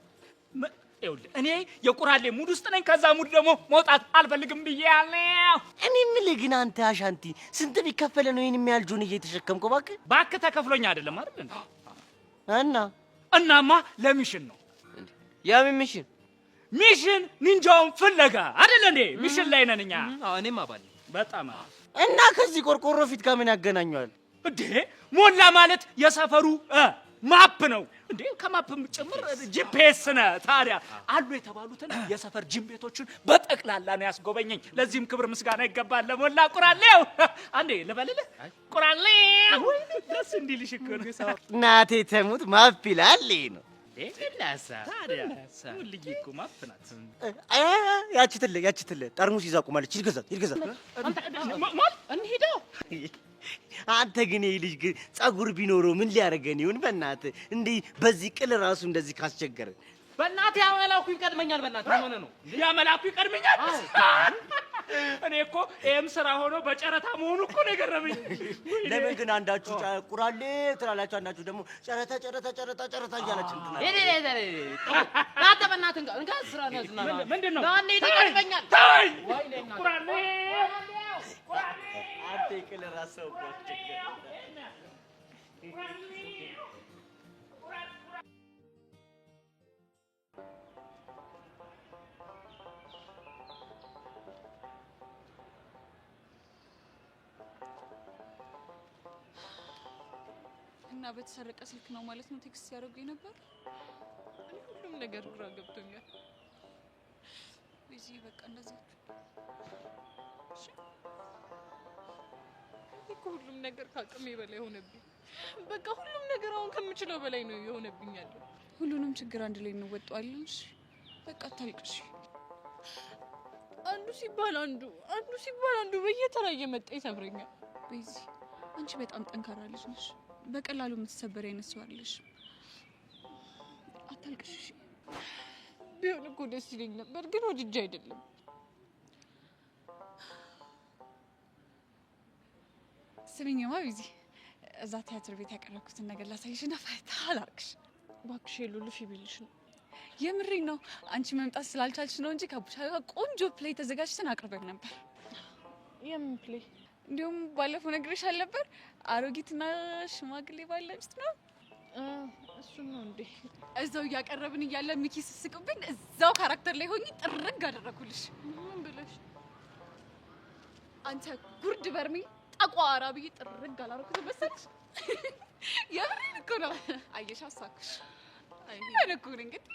ይኸውልህ እኔ የቁራሌ ሙድ ውስጥ ነኝ። ከዛ ሙድ ደግሞ መውጣት አልፈልግም ብያለሁ።
እኔ የምልህ ግን አንተ አሻንቲ ስንት ቢከፈለ ነው ይሄን የሚያህል ጆን እየተሸከምከው?
እባክህ ተከፍሎኝ አይደለም አይደል እንዴ?
እናማ
ለሚሽን ነው።
የምን ሚሽን?
ሚሽን ኒንጃውን ፍለጋ አይደል እንዴ? ሚሽን ላይ ነን እኛ።
እኔም አባል
በጣም
እና ከዚህ ቆርቆሮ ፊት ጋር ምን ያገናኘዋል
እንዴ? ሞላ ማለት የሰፈሩ ማፕ ነው እንዴ? ከማፕም ጭምር ጂፒኤስ ነው። ታዲያ አሉ የተባሉትን የሰፈር ጂም ቤቶችን በጠቅላላ ነው ያስጎበኘኝ። ለዚህም ክብር ምስጋና ይገባል ለሞላ ቁራሌው። አንዴ ልበልልህ ቁራሌው ደስ እንዲልሽ እኮ ነው።
እናቴ ተሙት ማፕ ይላል ነው
ለሳ ታዲያ ሙልዬ እኮ ማፕ ናት።
ያቺ ትልቅ ጠርሙስ ይዛ ቆማለች። ይልገዛት
እንሂዳ።
አንተ ግን ይሄ ልጅ ግን ጸጉር ቢኖረው ምን ሊያደርገን ይሁን? በእናትህ እንዲህ በዚህ ቅል ራሱ እንደዚህ ካስቸገረ
በእናትህ ያ መላኩ ይቀድመኛል። በእናትህ ምን ሆነ ነው?
ያ መላኩ ይቀድመኛል? እኔ እኮ ይሄም ስራ ሆኖ በጨረታ መሆኑ እኮ ነው የገረመኝ።
ለምን ግን አንዳችሁ ቁራሌ ትላላችሁ፣ አንዳችሁ ደግሞ ጨረታ እያላችሁ እንትና
አንተ በእናትህ እንካ ስራ ነው።
ምንድን ነው?
ዳኔ ይቀድመኛል።
ተወኝ
ቁራሌ
ቁራሌ
አንተ ቅል ራስህ እኮ
እና በተሰረቀ ስልክ ነው ማለት ነው ቴክስት ያደርጉኝ ነበር። ሁሉም ነገር ግራ ገብቶኛል። እዚህ በቃ እንደዚህ እኮ ሁሉም ነገር ከአቅሜ በላይ ሆነብኝ። በቃ ሁሉም ነገር አሁን ከምችለው በላይ ነው የሆነብኝ ያለው። ሁሉንም ችግር አንድ ላይ እንወጣዋለን። እሺ በቃ አታልቅሽ። አንዱ ሲባል አንዱ በየተራ እየመጣ ይሰብረኛል። በዚህ አንቺ በጣም ጠንካራ ልጅ ነሽ። በቀላሉ የምትሰበር አይነት ሰው አይደለሽ። አታልቅሽ። ቢሆን እኮ ደስ ይለኝ ነበር፣ ግን ወድጄ አይደለም። ስሚኝማ ቢዚ፣ እዛ ቲያትር ቤት ያቀረብኩትን ነገር ላሳይሽና ፈታ አላርግሽ። እባክሽ የሉልሽ ይብልሽ ነው። የምሬን ነው። አንቺ መምጣት ስላልቻልሽ ነው እንጂ ከቡሻ ጋር ቆንጆ ፕሌይ ተዘጋጅተን አቅርበን ነበር። የምን ፕሌይ? እንዲሁም ባለፈው ነግሬሻል ነበር። አሮጊትና ሽማግሌ ባለሚስት ነው። እሱ ነው እንዴ? እዛው እያቀረብን እያለ ሚኪ ስስቅብኝ እዛው ካራክተር ላይ ሆኜ ጥርግ አደረኩልሽ። ምን ብለሽ? አንተ ጉርድ በርሜ ጠቋራ ብዬ ጥርግ አላረኩት መሰለሽ? የምሬን እኮ ነው። አየሽ አሳኩሽ። አይ እኮ ነው እንግዲህ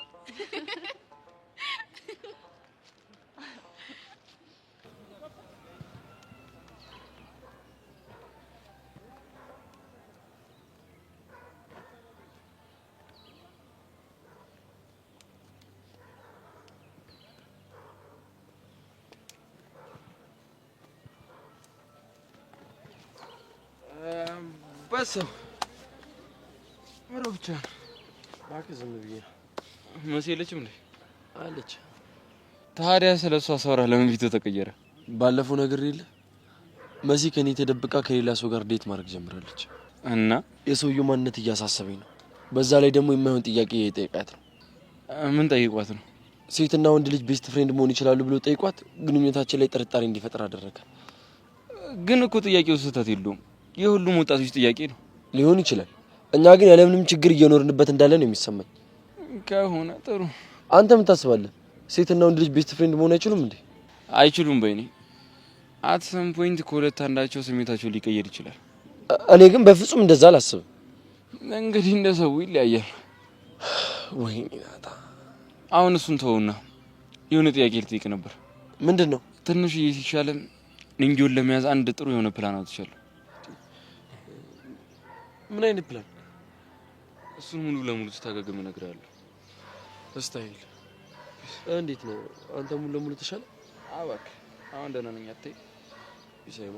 በሰው
ምሮ ብቻ
እባክህ ዝም ብዬ
መሲ የለችም እንዴ?
አለች።
ታዲያ ስለሷ ሳወራ ለምን ፊቱ ተቀየረ?
ባለፈው ነገር የለ መሲ ከኔ ተደብቃ ከሌላ ሰው ጋር ዴት ማድረግ ጀምራለች
እና
የሰውየው ማንነት እያሳሰበኝ ነው። በዛ ላይ ደግሞ የማይሆን ጥያቄ እየጠየቃት ነው።
ምን ጠይቋት ነው?
ሴትና ወንድ ልጅ ቤስት ፍሬንድ መሆን ይችላሉ ብሎ ጠይቋት ግንኙነታችን ላይ ጥርጣሬ እንዲፈጠር አደረገ።
ግን እኮ ጥያቄው ስህተት የለውም። የሁሉም ወጣቶች ጥያቄ ነው።
ሊሆን ይችላል። እኛ ግን ያለምንም ችግር እየኖርንበት እንዳለ ነው የሚሰማኝ።
ከሆነ ጥሩ።
አንተ ምን ታስባለህ? ሴትና ወንድ ልጅ ቤስት ፍሬንድ መሆን አይችሉም እንዴ?
አይችሉም በእኔ አት ሰም ፖይንት ከሁለት አንዳቸው ስሜታቸው ሊቀየር ይችላል።
እኔ ግን በፍጹም እንደዛ አላስብም።
እንግዲህ እንደ ሰው ይለያያል።
ወይኔ ናታ።
አሁን እሱን ተውና የሆነ ጥያቄ ልጠይቅ ነበር።
ምንድን ነው?
ትንሽ ሲሻለን ኒንጆን ለመያዝ አንድ ጥሩ የሆነ ፕላን አውጥቻለሁ።
ምን አይነት ፕላን?
እሱን ሙሉ ለሙሉ ስታገግም እነግርሃለሁ።
ስታይል እንዴት ነው? አንተ ሙሉ ለሙሉ ተሻለ?
እባክህ አሁን ደህና ነኝ። አትይ
ይሳይማ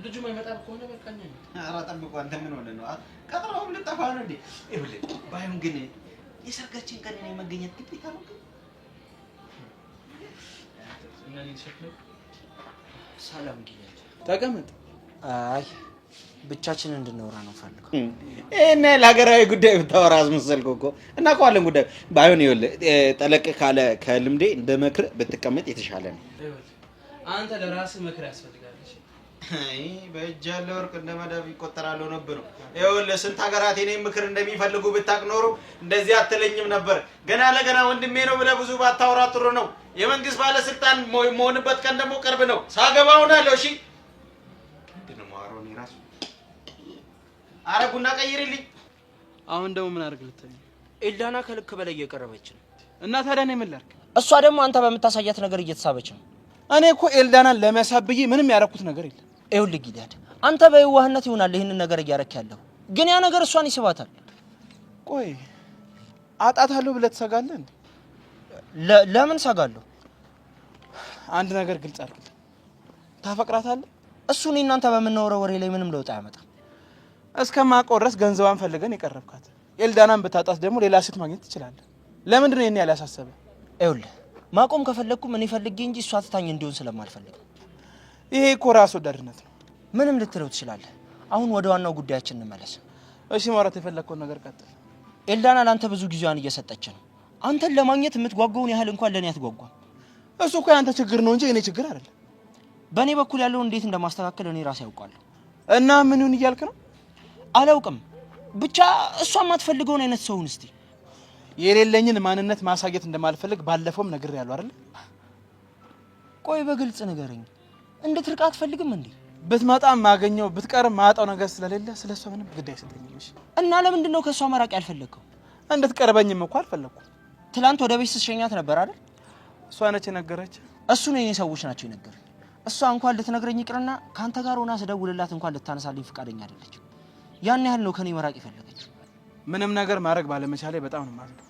ልጁ ማይመጣ ከሆነ በቃኝ። ኧረ ጠብቁ። አንተ ምን ሆነ ነው? ቀጥሮም ልጠፋ ነው እንዴ? ይኸውልህ ባይሆን ግን የሰርጋችን ቀን እኔ መገኘት ግዴታ ነው።
እና ልጅ ሸክለ
ሰላም ጊዜ
ተቀመጥ።
አይ ብቻችን እንድንወራ ነው ፈልገው።
እኔ ለሀገራዊ ጉዳይ ብታወራ አስመሰልከው እኮ። እናውቀዋለን ጉዳይ ባይሆን ይኸውልህ ጠለቅ ካለ ከልምዴ እንደ ምክር ብትቀመጥ የተሻለ ነው።
አንተ ለራስህ ምክር ያስፈልጋል።
አይ በእጅ ያለ ወርቅ እንደ መዳብ ይቆጠራል ነበር ነው። ይኸውልህ ስንት ሀገራት የኔን ምክር እንደሚፈልጉ ብታውቅ ኖሮ እንደዚህ አትለኝም ነበር። ገና ለገና ወንድሜ ነው ብለህ ብዙ ባታወራ ጥሩ ነው። የመንግስት ባለስልጣን መሆንበት ቀን ደግሞ ቅርብ ነው። ሳገባው ነው። እሺ ምንድነው ማወራው ነው ራሱ? አረ ቡና ቀይርልኝ።
አሁን ደግሞ ምን አድርግ ልትለኝ?
ኤልዳና ከልክ በላይ እየቀረበች ነው።
እና ታዲያ እኔ ምን ላድርግ?
እሷ ደግሞ አንተ በምታሳያት ነገር እየተሳበች ነው።
እኔ እኮ ኤልዳናን ለመሳብ ብዬ ምንም ያደረኩት ነገር የለም።
ይኸውልህ ጊዳድ አንተ በየዋህነት ይሆናል ይሄንን ነገር እያረክ ያለው፣ ግን ያ ነገር እሷን ይስባታል።
ቆይ አጣታለሁ ብለህ ትሰጋለህ እንዴ?
ለምን ሰጋለሁ?
አንድ ነገር ግልጽ አድርግልኝ። ታፈቅራታለህ?
እሱ እኔ እናንተ በምናወራው ወሬ ላይ ምንም ለውጥ አያመጣም።
እስከማውቀው ድረስ ገንዘቧን ፈልገን የቀረብካት። ኤልዳናን ብታጣት ደግሞ ሌላ ሴት ማግኘት ትችላለህ። ለምንድን ነው ይሄን ያላሳሰበ?
ይኸውልህ ማቆም ከፈለኩም እኔ ፈልጌ እንጂ እሷ ትታኝ እንዲሆን ስለማልፈልግ።
ይሄ እኮ ራስ ወዳድነት ነው።
ምንም ልትለው ትችላለህ። አሁን ወደ ዋናው ጉዳያችን እንመለስ።
እሺ ማውራት የፈለግከውን ነገር ቀጥል።
ኤልዳና ለአንተ ብዙ ጊዜዋን እየሰጠች ነው። አንተን ለማግኘት የምትጓጓውን ያህል እንኳን ለእኔ አትጓጓም።
እሱ እኮ ያንተ ችግር ነው እንጂ እኔ ችግር አይደለም።
በእኔ በኩል ያለውን እንዴት እንደማስተካከል እኔ ራሴ ያውቃለሁ።
እና ምን ይሁን እያልክ ነው?
አላውቅም። ብቻ እሷ የማትፈልገውን አይነት ሰውን እስቲ
የሌለኝን ማንነት ማሳየት እንደማልፈልግ ባለፈውም ነግሬያለሁ አይደል?
ቆይ በግልጽ ንገረኝ። እንድትርቅ አትፈልግም እንዴ?
ብትመጣም ማገኘው ብትቀርም ማጣው ነገር ስለሌለ ስለሷ ምንም ግድ አይሰጠኝም። እሺ
እና ለምንድን ነው ከሷ መራቅ ያልፈለግከው?
እንድትቀርበኝም እኮ አልፈለኩም።
ትላንት ወደ ቤት ስትሸኛት ነበር አይደል?
እሷ ነች የነገረች።
እሱ ነው የኔ ሰዎች ናቸው የነገሩኝ። እሷ እንኳን ልትነግረኝ ይቅርና ካንተ ጋር ሆና ስደውልላት እንኳን ልታነሳልኝ ፍቃደኛ አይደለች። ያን ያህል ነው ከኔ መራቅ የፈለገች።
ምንም ነገር ማድረግ ባለመቻሌ በጣም ነው የማዝነው።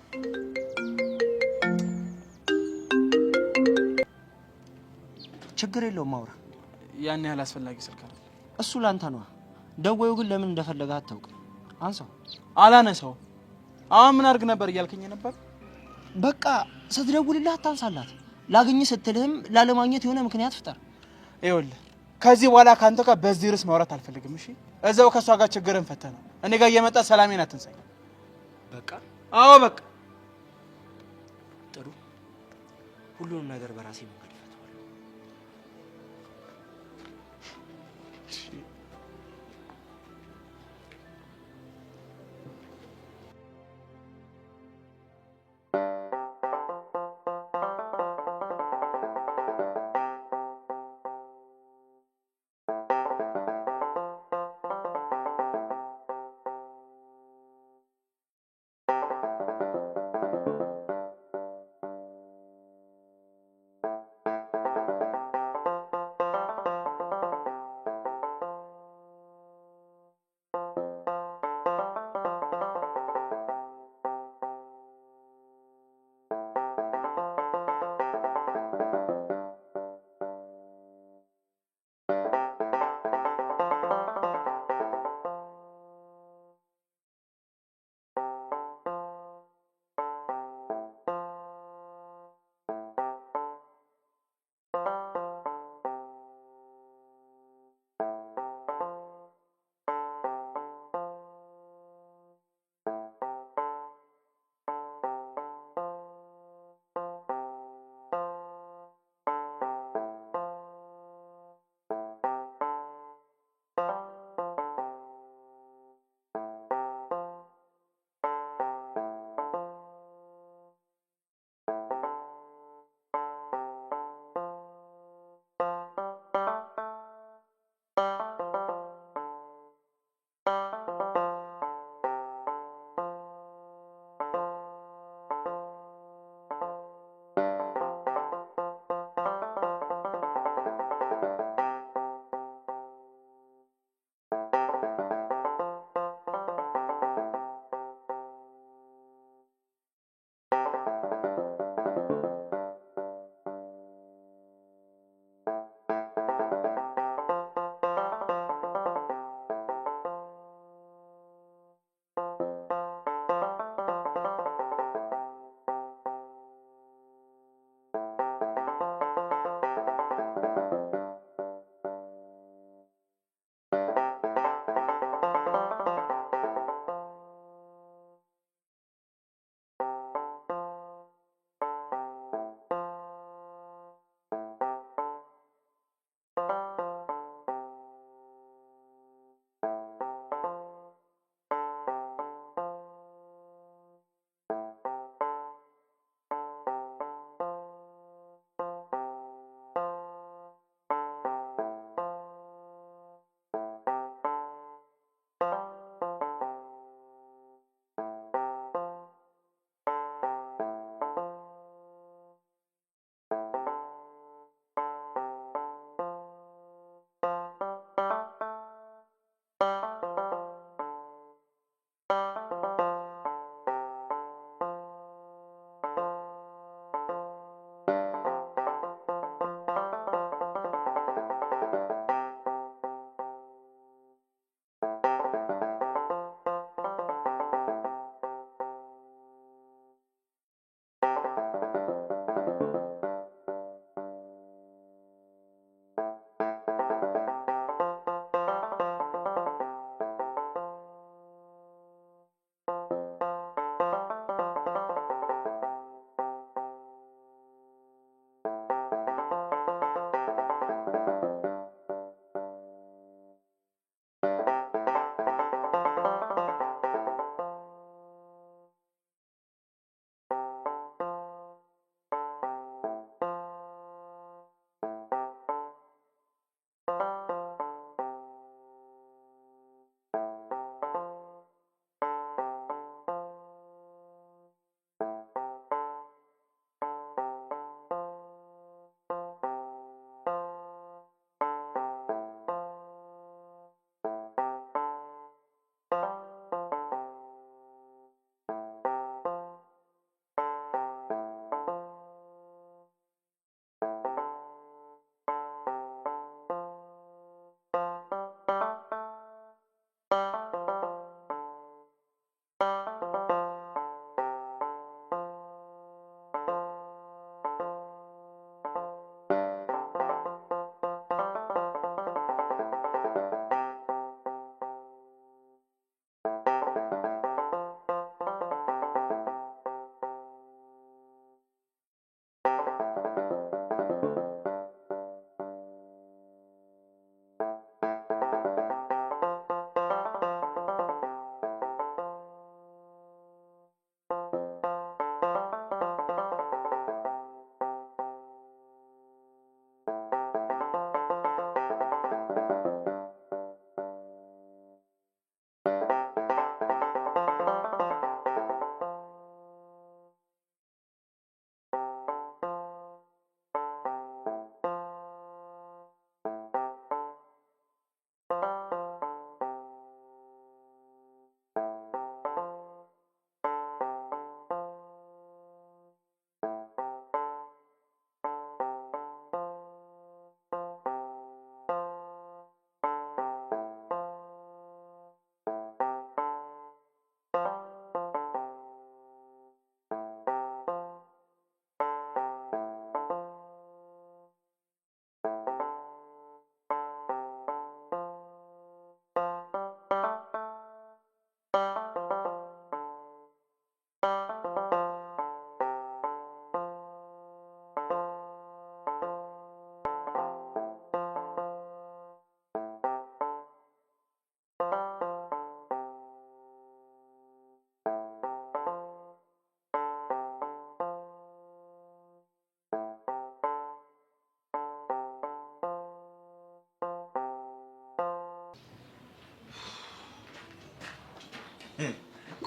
ችግር የለውም አውራ።
ያን ያህል አስፈላጊ ስልክ አይደል?
እሱ ላንተ ነው። ደወዩ ግን ለምን እንደፈለገ አታውቅም። አንሳው።
አላነሳው። አሁን ምን አድርግ ነበር እያልከኝ ነበር?
በቃ ስትደውልልህ አታንሳላት። ላገኝ ስትልህም ላለማግኘት የሆነ ምክንያት ፍጠር።
ይኸውልህ ከዚህ በኋላ ካንተ ጋር በዚህ ርዕስ ማውራት አልፈልግም። እሺ እዛው ከሷ ጋር ችግርን ፈተህ ነው እኔ ጋር እየመጣ ሰላሜን አትንሳኝ።
በቃ
አዎ በቃ
ጥሩ። ሁሉንም ነገር በራሴ መንገድ እፈታዋለሁ።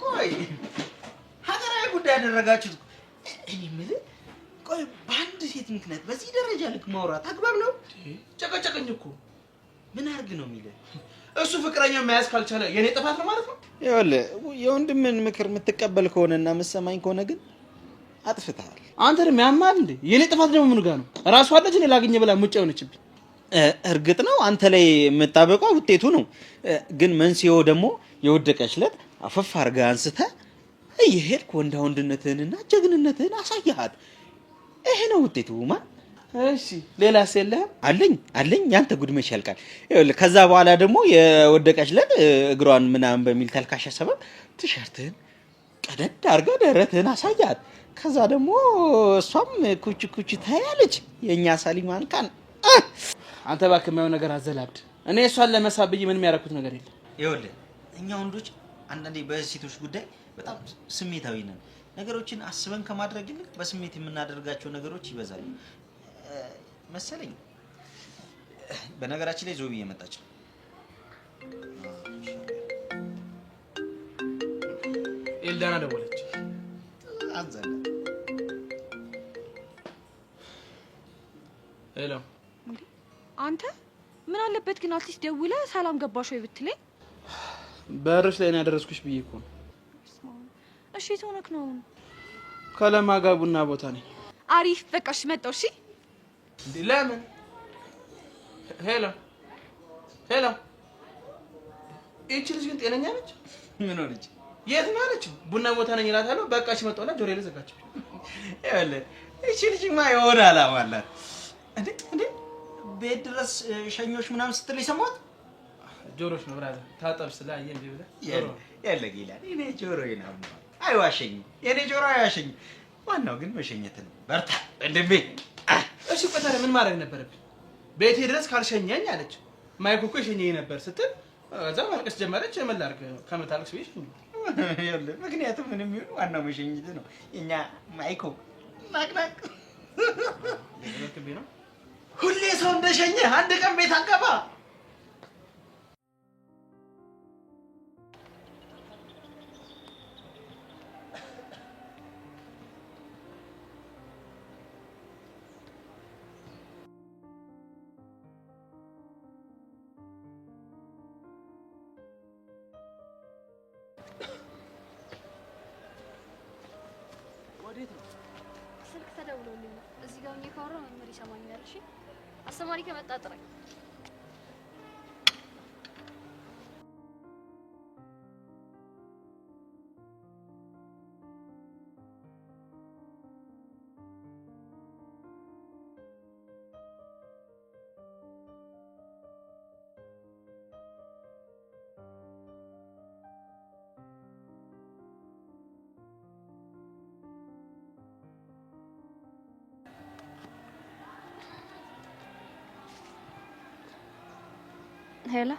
ቆይ ሀገራዊ ጉዳይ ያደረጋችሁት እኔ የምልህ ቆይ በአንድ ሴት ምክንያት በዚህ ደረጃ ልክ ማውራት አግባብ ነው?
ጨቀጨቀኝ እኮ
ምን አድርግ ነው የሚልህ?
እሱ ፍቅረኛ መያዝ ካልቻለ የኔ ጥፋት ነው ማለት ነው?
ይኸውልህ የወንድምን ምክር የምትቀበል ከሆነና የምትሰማኝ ከሆነ ግን አጥፍተሃል።
አንተ ደግሞ ያማል እንዴ? የኔ ጥፋት ደግሞ ምን ጋር ነው? ራሷ አለች እኔ ላገኘ ብላ ሙጫ ሆነችብኝ።
እርግጥ ነው አንተ ላይ የምታበቀው ውጤቱ ነው። ግን መንስኤው ደግሞ የወደቀች ዕለት አፈፍ አድርገህ አንስተህ እየሄድክ ወንዳ ወንድነትህንና ጀግንነትህን አሳያሃት። ይሄ ነው ውጤቱ። ማን
እሺ ሌላስ የለህም?
አለኝ ያንተ ጉድ መች ያልቃል። ይኸውልህ ከዛ በኋላ ደግሞ የወደቀች ዕለት እግሯን ምናምን በሚል ተልካሻ ሰበብ ቲሸርትህን ቀደድ አድርገህ ደረትህን አሳያት። ከዛ ደግሞ እሷም ኩች ኩች ታያለች። የኛ ሳሊማን ካን
አንተ እባክህ የማይሆን ነገር አዘላብድ። እኔ እሷን ለመሳብ ብዬ ምንም ያደረኩት ነገር የለም።
ይኸውልህ እኛ ወንዶች አንዳንዴ በሴቶች ጉዳይ በጣም ስሜታዊ ነን። ነገሮችን አስበን ከማድረግ ይልቅ በስሜት የምናደርጋቸው ነገሮች ይበዛሉ መሰለኝ። በነገራችን ላይ ዞቢ እየመጣች ነው።
ኤልዳና ደወለች።
አዘለ
ሄሎ
አንተ ምን አለበት ግን አትሊስት ደውለህ ሰላም ገባሽ ወይ ብትለኝ።
በርሽ ላይ ነው ያደረስኩሽ ብዬ እኮ ነው።
እሺ ተሆነክ ነው
ከለማጋ ቡና ቦታ ነኝ።
አሪፍ በቃሽ መጣው። እሺ
ለምን? ሄሎ ሄሎ፣ ይህቺ ልጅ ግን ጤነኛ ነች?
ምን ሆነች?
የት ነው አለችው? ቡና ቦታ ነኝ እላታለሁ። በቃሽ መጣሁና ጆሮዬ ላይ ዘጋችው።
ይኸውልህ ይህቺ ልጅማ የሆነ ዓላማ አላት። እንዴ ቤት ድረስ ሸኞች ምናምን ስትል የሰማሁት
ጆሮሽ ነው ብራዘር። ታጠብ ስላየ እንዴ ብለህ
ያለ ይላል። እኔ ጆሮዬ ነው አይዋሸኝም። የኔ ጆሮ አይዋሸኝም። ዋናው ግን መሸኘት ነው። በርታ ወንድሜ።
እሺ ቆይ ታዲያ ምን ማድረግ ነበረብኝ? ቤቴ ድረስ ካልሸኘኝ አለች። ማይኩ እኮ የሸኘኝ ነበር ስትል እዛ ማልቀስ ጀመረች። ምን ላድርግ ከምታለቅስ ብዬሽ
ይኸውልህ ምክንያቱም ምንም ይሁን ዋናው መሸኘት ነው። እኛ ማይኮ ናቅናቅ
ነው።
ሁሌ ሰው እንደሸኘ አንድ ቀን ቤት አገባ።
ስልክ ተደውሎልኝ ነው። እዚህ ጋር ሆኜ ካወራሁ መምህር ይሰማኛል። እሺ አስተማሪ ከመጣ ጥራኝ። ሄሎ፣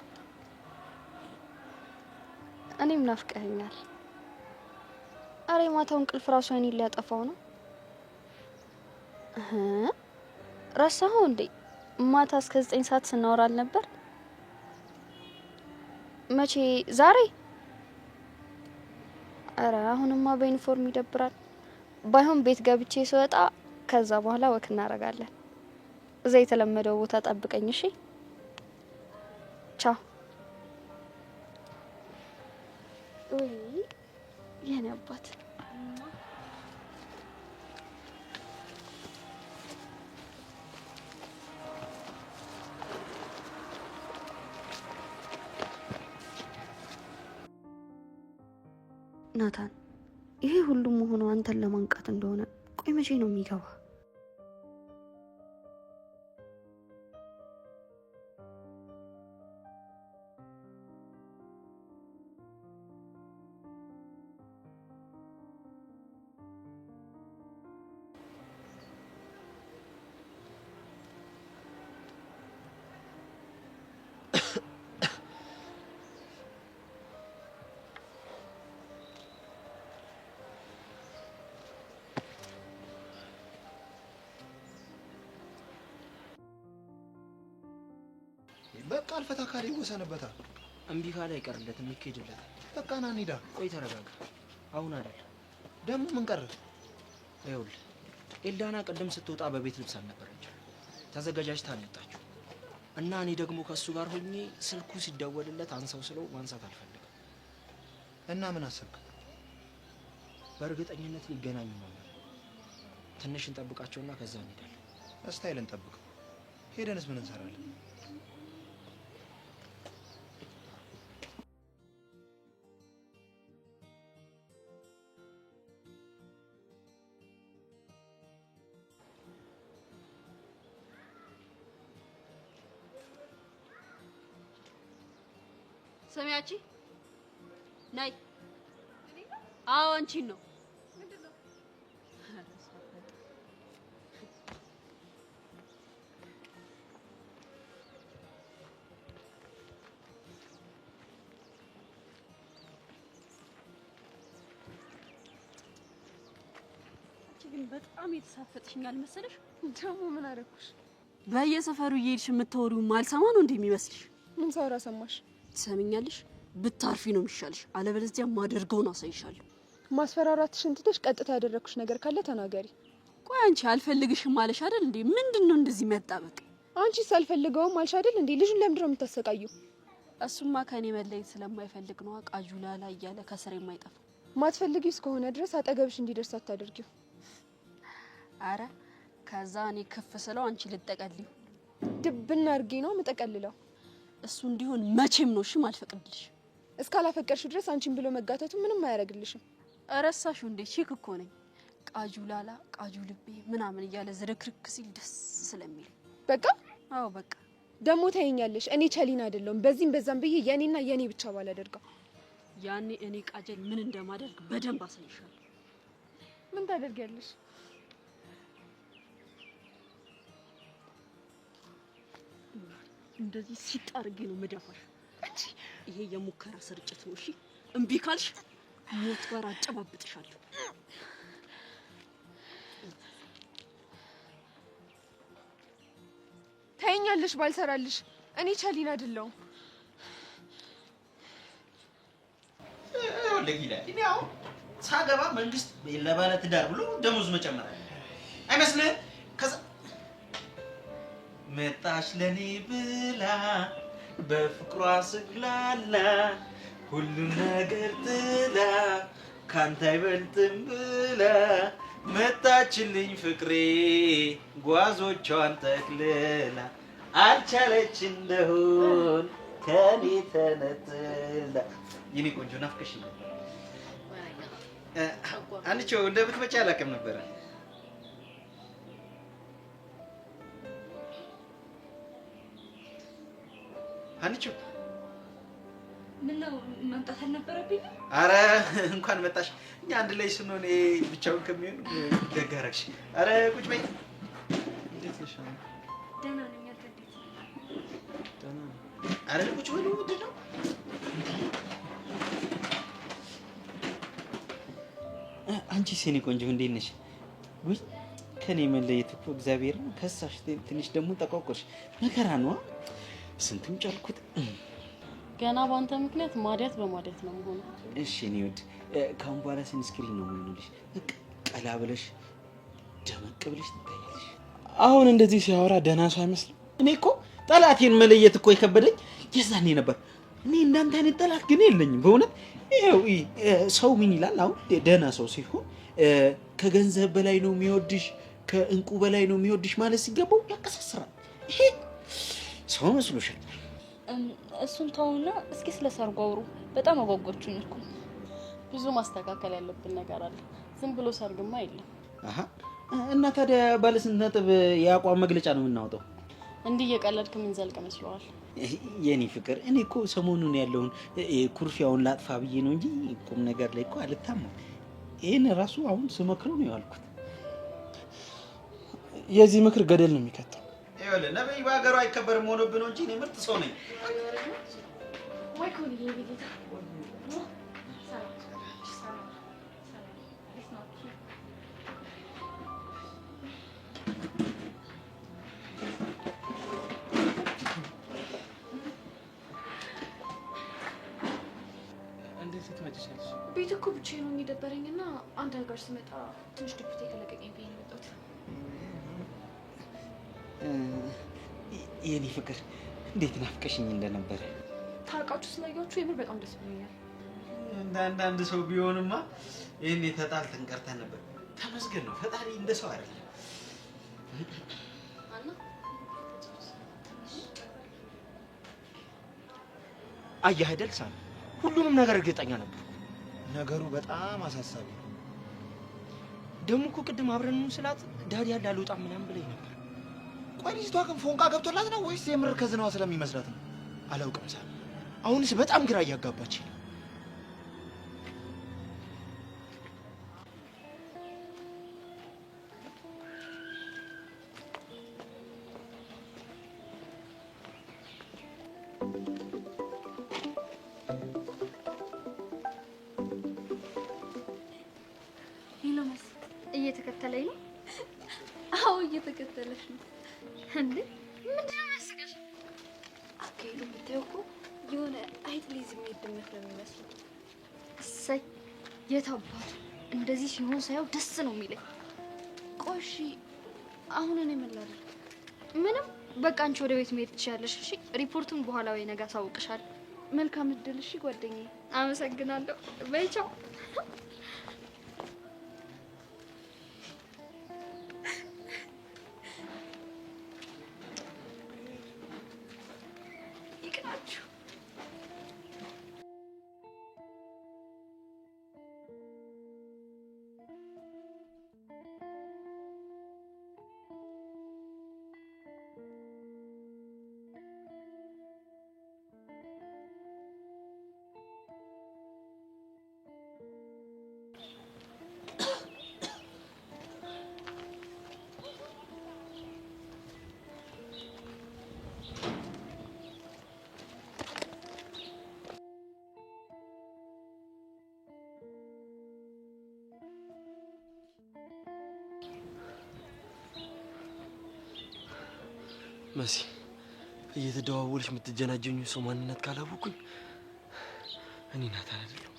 እኔም ናፍቀኸኛል። አሬ ማታው እንቅልፍ ራሱ አይኔን ሊያጠፋው ነው። ረሳኸው እንዴ? ማታ እስከ 9 ሰዓት ስናወራ አልነበር? መቼ? ዛሬ? አረ አሁንማ በዩኒፎርም ይደብራል። ባይሆን ቤት ገብቼ ስወጣ ከዛ በኋላ ወክ እናደርጋለን። እዛ የተለመደው ቦታ ጠብቀኝ እሺ? ቻው። ወይ የኔ አባት ናታን፣ ይሄ ሁሉም መሆኑ አንተን ለማንቃት እንደሆነ ቆይ መቼ ነው የሚገባ?
በቃ አልፈታ ካለ ይወሰንበታል።
እምቢ ካለ አይቀርለትም፣ ይኬድለታል።
በቃ ና እንሂዳ።
ቆይ ተረጋጋ። አሁን አይደል
ደግሞ ምን ቀረ?
ይኸውልህ ኤልዳና ቀደም ስትወጣ በቤት ልብስ አልነበረች። ተዘጋጃጅታ ነው የወጣችው እና እኔ ደግሞ ከሱ ጋር ሆኜ ስልኩ ሲደወልለት አንሳው ስለው ማንሳት አልፈልግም።
እና ምን አሰብክ?
በእርግጠኝነት ሊገናኙ ነው። ትንሽ እንጠብቃቸውና ከዛ እንሄዳለን።
እስታይል እንጠብቅ። ሄደንስ ምን እንሰራለን?
ሰሚያቺ ነይ። አዎ አንቺን ነው። ግን በጣም የተሳፈጥሽኛል መሰለሽ።
ደግሞ ምን አደረኩሽ?
በየሰፈሩ እየሄድሽ የምታወሪው ማልሰማ ነው እንደሚመስልሽ?
ምን ሳወራ ሰማሽ?
ትሰሚኛለሽ? ብታርፊ ነው የሚሻልሽ፣ አለበለዚያ ማደርገውን አሳይሻለሁ።
ማስፈራራትሽን ትተሽ ቀጥታ ያደረኩሽ ነገር ካለ ተናገሪ።
ቆይ አንቺ አልፈልግሽም ማለሽ አይደል እንዴ? ምንድነው እንደዚህ መጣበቅ?
አንቺስ አልፈልገውም አልሽ አይደል እንዴ? ልጁን ለምንድን ነው የምታሰቃዩ?
እሱማ ከኔ መለየት ስለማይፈልግ ነው። ቃጁላላ እያለ ከስር የማይጠፋ።
ማትፈልጊው እስከሆነ ድረስ አጠገብሽ እንዲደርስ አታደርጊው።
አረ ከዛ እኔ ከፍ ስለው አንቺ ልጠቀልዩ።
ድብና አድርጌ ነው የምጠቀልለው።
እሱ እንዲሆን መቼም ነው እሺ ማልፈቅድልሽ።
እስካላፈቀርሽ ድረስ አንቺን ብሎ መጋተቱ ምንም አያደርግልሽም።
እረሳሽው እንዴ? ቺክ እኮ ነኝ። ቃጁላላ ቃጁ ልቤ ምናምን እያለ ዝርክርክ ሲል ደስ ስለሚል
በቃ።
አዎ በቃ።
ደግሞ ታይኛለሽ፣ እኔ ቸሊና አይደለሁም። በዚህም በዛም ብዬ የኔና የኔ ብቻ ባላደርገው
ያኔ እኔ ቃጀል ምን እንደማደርግ በደንብ አሳይሻለሁ።
ምን ታደርጊያለሽ?
እንደዚህ ሲጣርጌ ነው መደፋሽ። ይሄ የሙከራ ስርጭት ነው። እሺ እምቢ ካልሽ ሞት ጋር አጨባብጥሻለሁ።
ታይኛለሽ ባልሰራልሽ። እኔ ቸሊና አይደለሁም።
እኔ አሁን ሳገባ መንግስት ለባለ ትዳር ብሎ ደሞዝ መጨመር አይመስልህም? ከዛ መጣሽ ለኔ ብላ በፍቅሯ ስግላላ ሁሉም ነገር ጥላ ካንተ አይበልጥም ብላ መጣችልኝ ፍቅሬ ጓዞቿን ጠቅልላ አልቻለች እንደሆን ከኔ ተነጥላ። የኔ ቆንጆ ናፍቀሽኝ ነበር። አንቺ እንደምትመጪ አላውቅም ነበረ። አንቺ
ምን ነው መምጣት አልነበረብኝ?
አረ እንኳን መጣሽ። እኛ አንድ ላይ ስንሆን ብቻውን ከሚሆን ደግ አደረግሽ። አረ ቁጭ በይ። እንዴት ነሽ?
ደህና ነኝ። አንተ እንዴት ነህ?
ደህና ነኝ። አረ ቁጭ በሉ። ምንድን ነው? አንቺስ የኔ ቆንጆ እንዴት ነሽ? ውይ ከኔ መለየት እኮ እግዚአብሔርን ከሳሽ። ትንሽ ደግሞ ጠቋቆርሽ። መከራ ነው። ስንቱን ጨርኩት።
ገና ባንተ ምክንያት ማዲያት በማዲያት ነው የምሆነው።
እሺ እኔ ወድ ካሁን በኋላ ስክሪን ነው የምሆንልሽ። ቀላ ብለሽ ደመቅ ብለሽ ትታያለሽ።
አሁን እንደዚህ ሲያወራ ደህና ሰው አይመስልም።
እኔ እኮ ጠላቴን መለየት እኮ የከበደኝ የዛኔ ነበር። እኔ እንዳንተ አይነት ጠላት ግን የለኝም በእውነት። ይኸው ሰው ምን ይላል አሁን ደህና ሰው ሲሆን ከገንዘብ በላይ ነው የሚወድሽ፣ ከእንቁ በላይ ነው የሚወድሽ ማለት ሲገባው ያቀሳስራል። ይሄ ሰው መስሎሻል?
እሱን ተውና እስኪ ስለ ሰርጉ አውሩ። በጣም አጓጓችሁኝ እኮ። ብዙ ማስተካከል ያለብን ነገር አለ። ዝም ብሎ ሰርግማ የለም።
አሃ እና ታዲያ ባለ ስንት ነጥብ የአቋም መግለጫ ነው የምናወጣው?
እንዲህ እየቀለድክ ምን ዘልቅ መስሎሃል?
የኔ ፍቅር እኔ እኮ ሰሞኑን ያለውን ኩርፊያውን ላጥፋ ብዬ ነው እንጂ ቁም ነገር ላይ እኮ አልታማም። ይሄን ራሱ አሁን ስመክረው ነው ያልኩት።
የዚህ ምክር ገደል ነው የሚከተው።
ይኸውልህ ነብይ በሀገሩ አይከበርም ሆኖብህ ነው እንጂ እኔ ምርጥ ሰው ነኝ።
እንዴት ትመጪሻለሽ?
ቤት እኮ ብቻዬን ነው የደበረኝና አንተ ጋር ስመጣ ትንሽ ድብቴ ከለቀቀኝ ብዬ ነው የመጣሁት።
የኔ ፍቅር እንዴት ናፍቀሽኝ እንደነበረ
ታውቃችሁ ስላያችሁ የምር በጣም ደስ ብሎኛል።
አንዳንድ ሰው ቢሆንማ ይሄኔ ተጣልተን ቀርተን ነበር። ተመስገን ነው ፈጣሪ እንደ ሰው አይደለም።
አየህ አይደል ሳሚ፣ ሁሉንም ነገር እርግጠኛ ነበር።
ነገሩ በጣም አሳሳቢ ነው።
ደግሞ እኮ ቅድም አብረን ስላት ዳዲ ያለ አልወጣም ምናምን ብለኝ ነበር።
ቆይ ልጅቷ ግን ፎንቃ ገብቶላት ነው ወይስ የምር ከዝናዋ ስለሚመስላት ነው? አላውቅም ሳሚ።
አሁንስ በጣም ግራ እያጋባች ነው።
እየተከተለኝ ነው? አዎ እየተከተለሽ ነው። እንዴ ምንድን ነው ያስቀሽ? አካሄዱ ብታየው እኮ የሆነ አይጥ ሊይዝ የሚሄድ ድመት ነው የሚመስለው። እሰይ የት አባቱ እንደዚህ ሲሆን ሳየው ደስ ነው የሚለኝ። ቆይ እሺ አሁን እኔ ምን ላድርግ? ምንም በቃ አንቺ ወደ ቤት መሄድ ትችያለሽ። እሺ ሪፖርቱን በኋላ ወይ ነገ አሳውቅሻለሁ። መልካም እድል። እሺ ጓደኛዬ። አመሰግናለሁ። በይ ቻው።
መሲ እየተደዋወልሽ የምትጀናጀኙ ሰው ማንነት ካላወኩኝ እኔ ናታን አይደለሁ።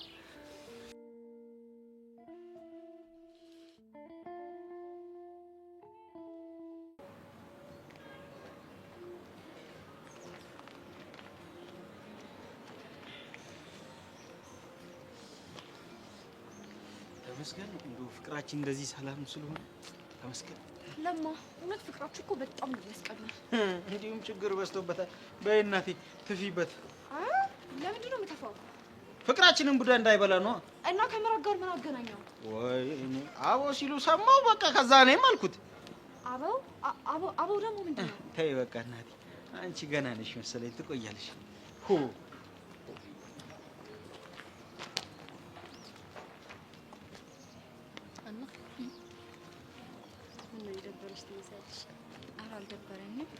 ተመስገን እንደው ፍቅራችን እንደዚህ ሰላም ስለሆነ ተመስገን።
ለማ እውነት ፍቅራችሁ እኮ በጣም ነው የሚያስቀናው።
እንዲሁም ችግር በዝቶበታል። በይ እናቴ ትፊበት።
ለምንድን ነው የምተፋው?
ፍቅራችንን ቡዳ እንዳይበላ ነው።
እና ከምራቅ ጋር ምን አገናኘው?
ወይ እኔ አቦ ሲሉ ሰማው። በቃ ከዛ እኔም አልኩት
አበው ደግሞ ምንድን ነው?
ተይ በቃ እናቴ፣ አንቺ ገና ነሽ መሰለኝ ትቆያለሽ።
ትመስያለሽ። ኧረ አልደበረኝም።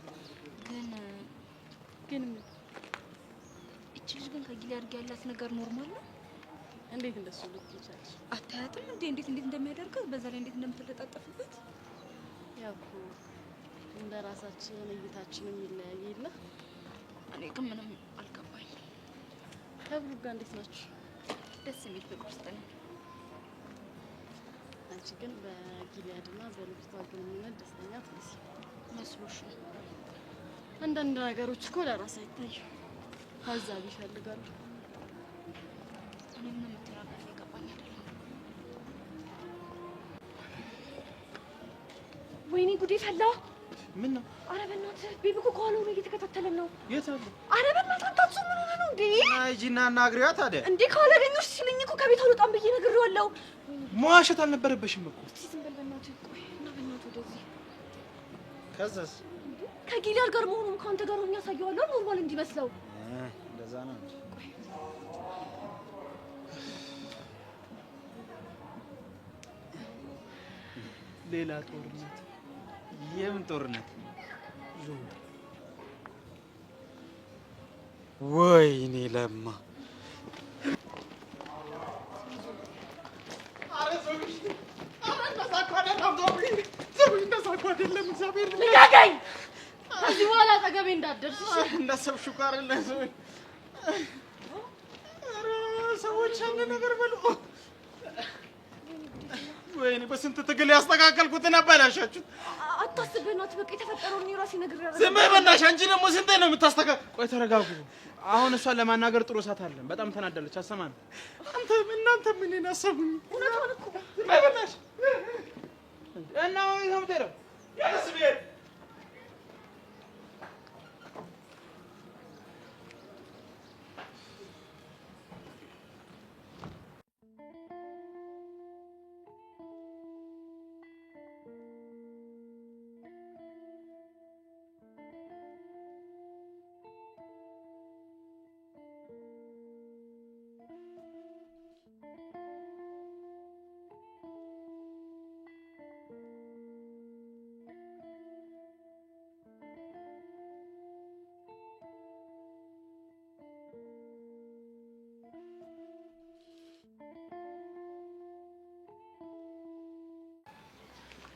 ግን እቺ ልጅ ግን ከጊሊያድ ጋር ያላት ነገር ኖርማል ነው?
እንዴት እንደሱ ልትይ ቻልሽ?
አታያትም እንዴ እንዴት እንደሚያደርገው፣ በዛ ላይ እንዴት እንደምትለጣጠፍበት።
ያው እኮ እንደ ራሳችን እይታችንም ይለያይ የለ።
እኔ ግን ምንም አልገባኝም።
ከብሩክ ጋር እንዴት ናችሁ?
ደስ የሚል ፍቅር ውስጥ ነኝ።
አንቺ ግን በጊሊያድና በልጅቷ ግንኙነት ደስተኛ ትመስይ
መስሎሽ ነው?
አንዳንድ ነገሮች እኮ ለራስ አይታዩም፣ ሀሳብ ይፈልጋሉ።
እኔ ምንም የምትናገር የገባኝ አይደለም።
ወይኔ ጉዴ ፈላ።
ምን ነው?
ኧረ በእናትህ ቤቢ እኮ ከኋላ ሆኖ እየተከታተለን ነው።
የት አለ?
ኧረ በእናትህ አታጥሱ። ምን ሆነህ ነው እንዴ?
ሂጂና አናግሪዋ ታዲያ።
እንዴ ካላገኘሁሽ ሲለኝ እኮ ከቤት አልወጣም ብዬ ነግሬዋለሁ።
መዋሸት አልነበረበሽም እኮ።
እስኪ ዝም በል በእናትህ። ቆይ እና በእናትህ ወደዚህ።
ከዛስ?
ከጊሊያድ ጋር መሆኑን ከአንተ ጋር ሆኜ አሳየዋለሁ፣ ኖርማል እንዲመስለው።
እንደዛ ነው እንጂ።
ሌላ ጦርነት።
የምን ጦርነት?
ዞምቢ።
ወይኔ ለማ
ልቀቀኝ! ከዚህ በኋላ አጠገቤ እንዳትደርስ።
እንዳሰብሽው ጋር ሰዎች ያልቻለ ነገር በሉ። ወይኔ በስንት ትግል ያስተካከልኩትን አበላሻችሁት።
አታስብ በእናትህ በቃ የተፈጠረውን እኔ ራሴ ነግሬሃለሁ።
ዝም በይ በእናትሽ። አንቺ ደግሞ ስንቴ ነው የምታስተካክል?
ቆይ ተረጋጉ። አሁን እሷን ለማናገር ጥሩ ሰዓት አለን። በጣም ተናደለች። አሰማን።
እናንተ ምን አሰሙኝ?
እውነቷን እኮ
ዝም በይ በእናትሽ።
እና ወይ ከምትሄዱ
ያለስ ብሄድ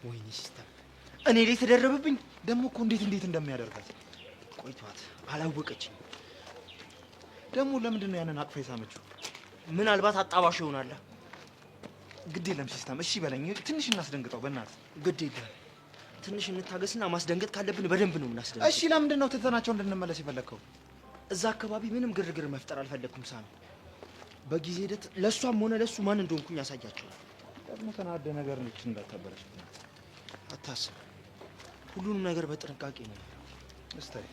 ወይኔ ሲስተር እኔ ላይ ተደረበብኝ። ደግሞ እኮ እንዴት እንደሚያደርጋት
ቆይቷት አላወቀችኝ።
ደግሞ ለምንድን ነው ያንን አቅፋ የሳመችው?
ምናልባት አጣባሽ ይሆናል።
ግድ የለም ሲስተም፣ እሺ በለኝ። ትንሽ እናስደንግጠው በእናትህ።
ግድ የለም ትንሽ እንታገስና ማስደንገጥ ካለብን በደንብ ነው የምናስደንገጥ።
እሺ ለምንድን ነው ትተናቸው እንድንመለስ የፈለግከው?
እዛ አካባቢ ምንም ግርግር መፍጠር አልፈለግኩም ሳሚ። በጊዜ ሂደት ለእሷም ሆነ ለእሱ ማን እንደሆንኩኝ ያሳያቸዋል።
ደግሞ ተናደ ነገር ነች እንዳታበላሽ።
አታስብ፣ ሁሉንም ነገር በጥንቃቄ ነው።
እስታይ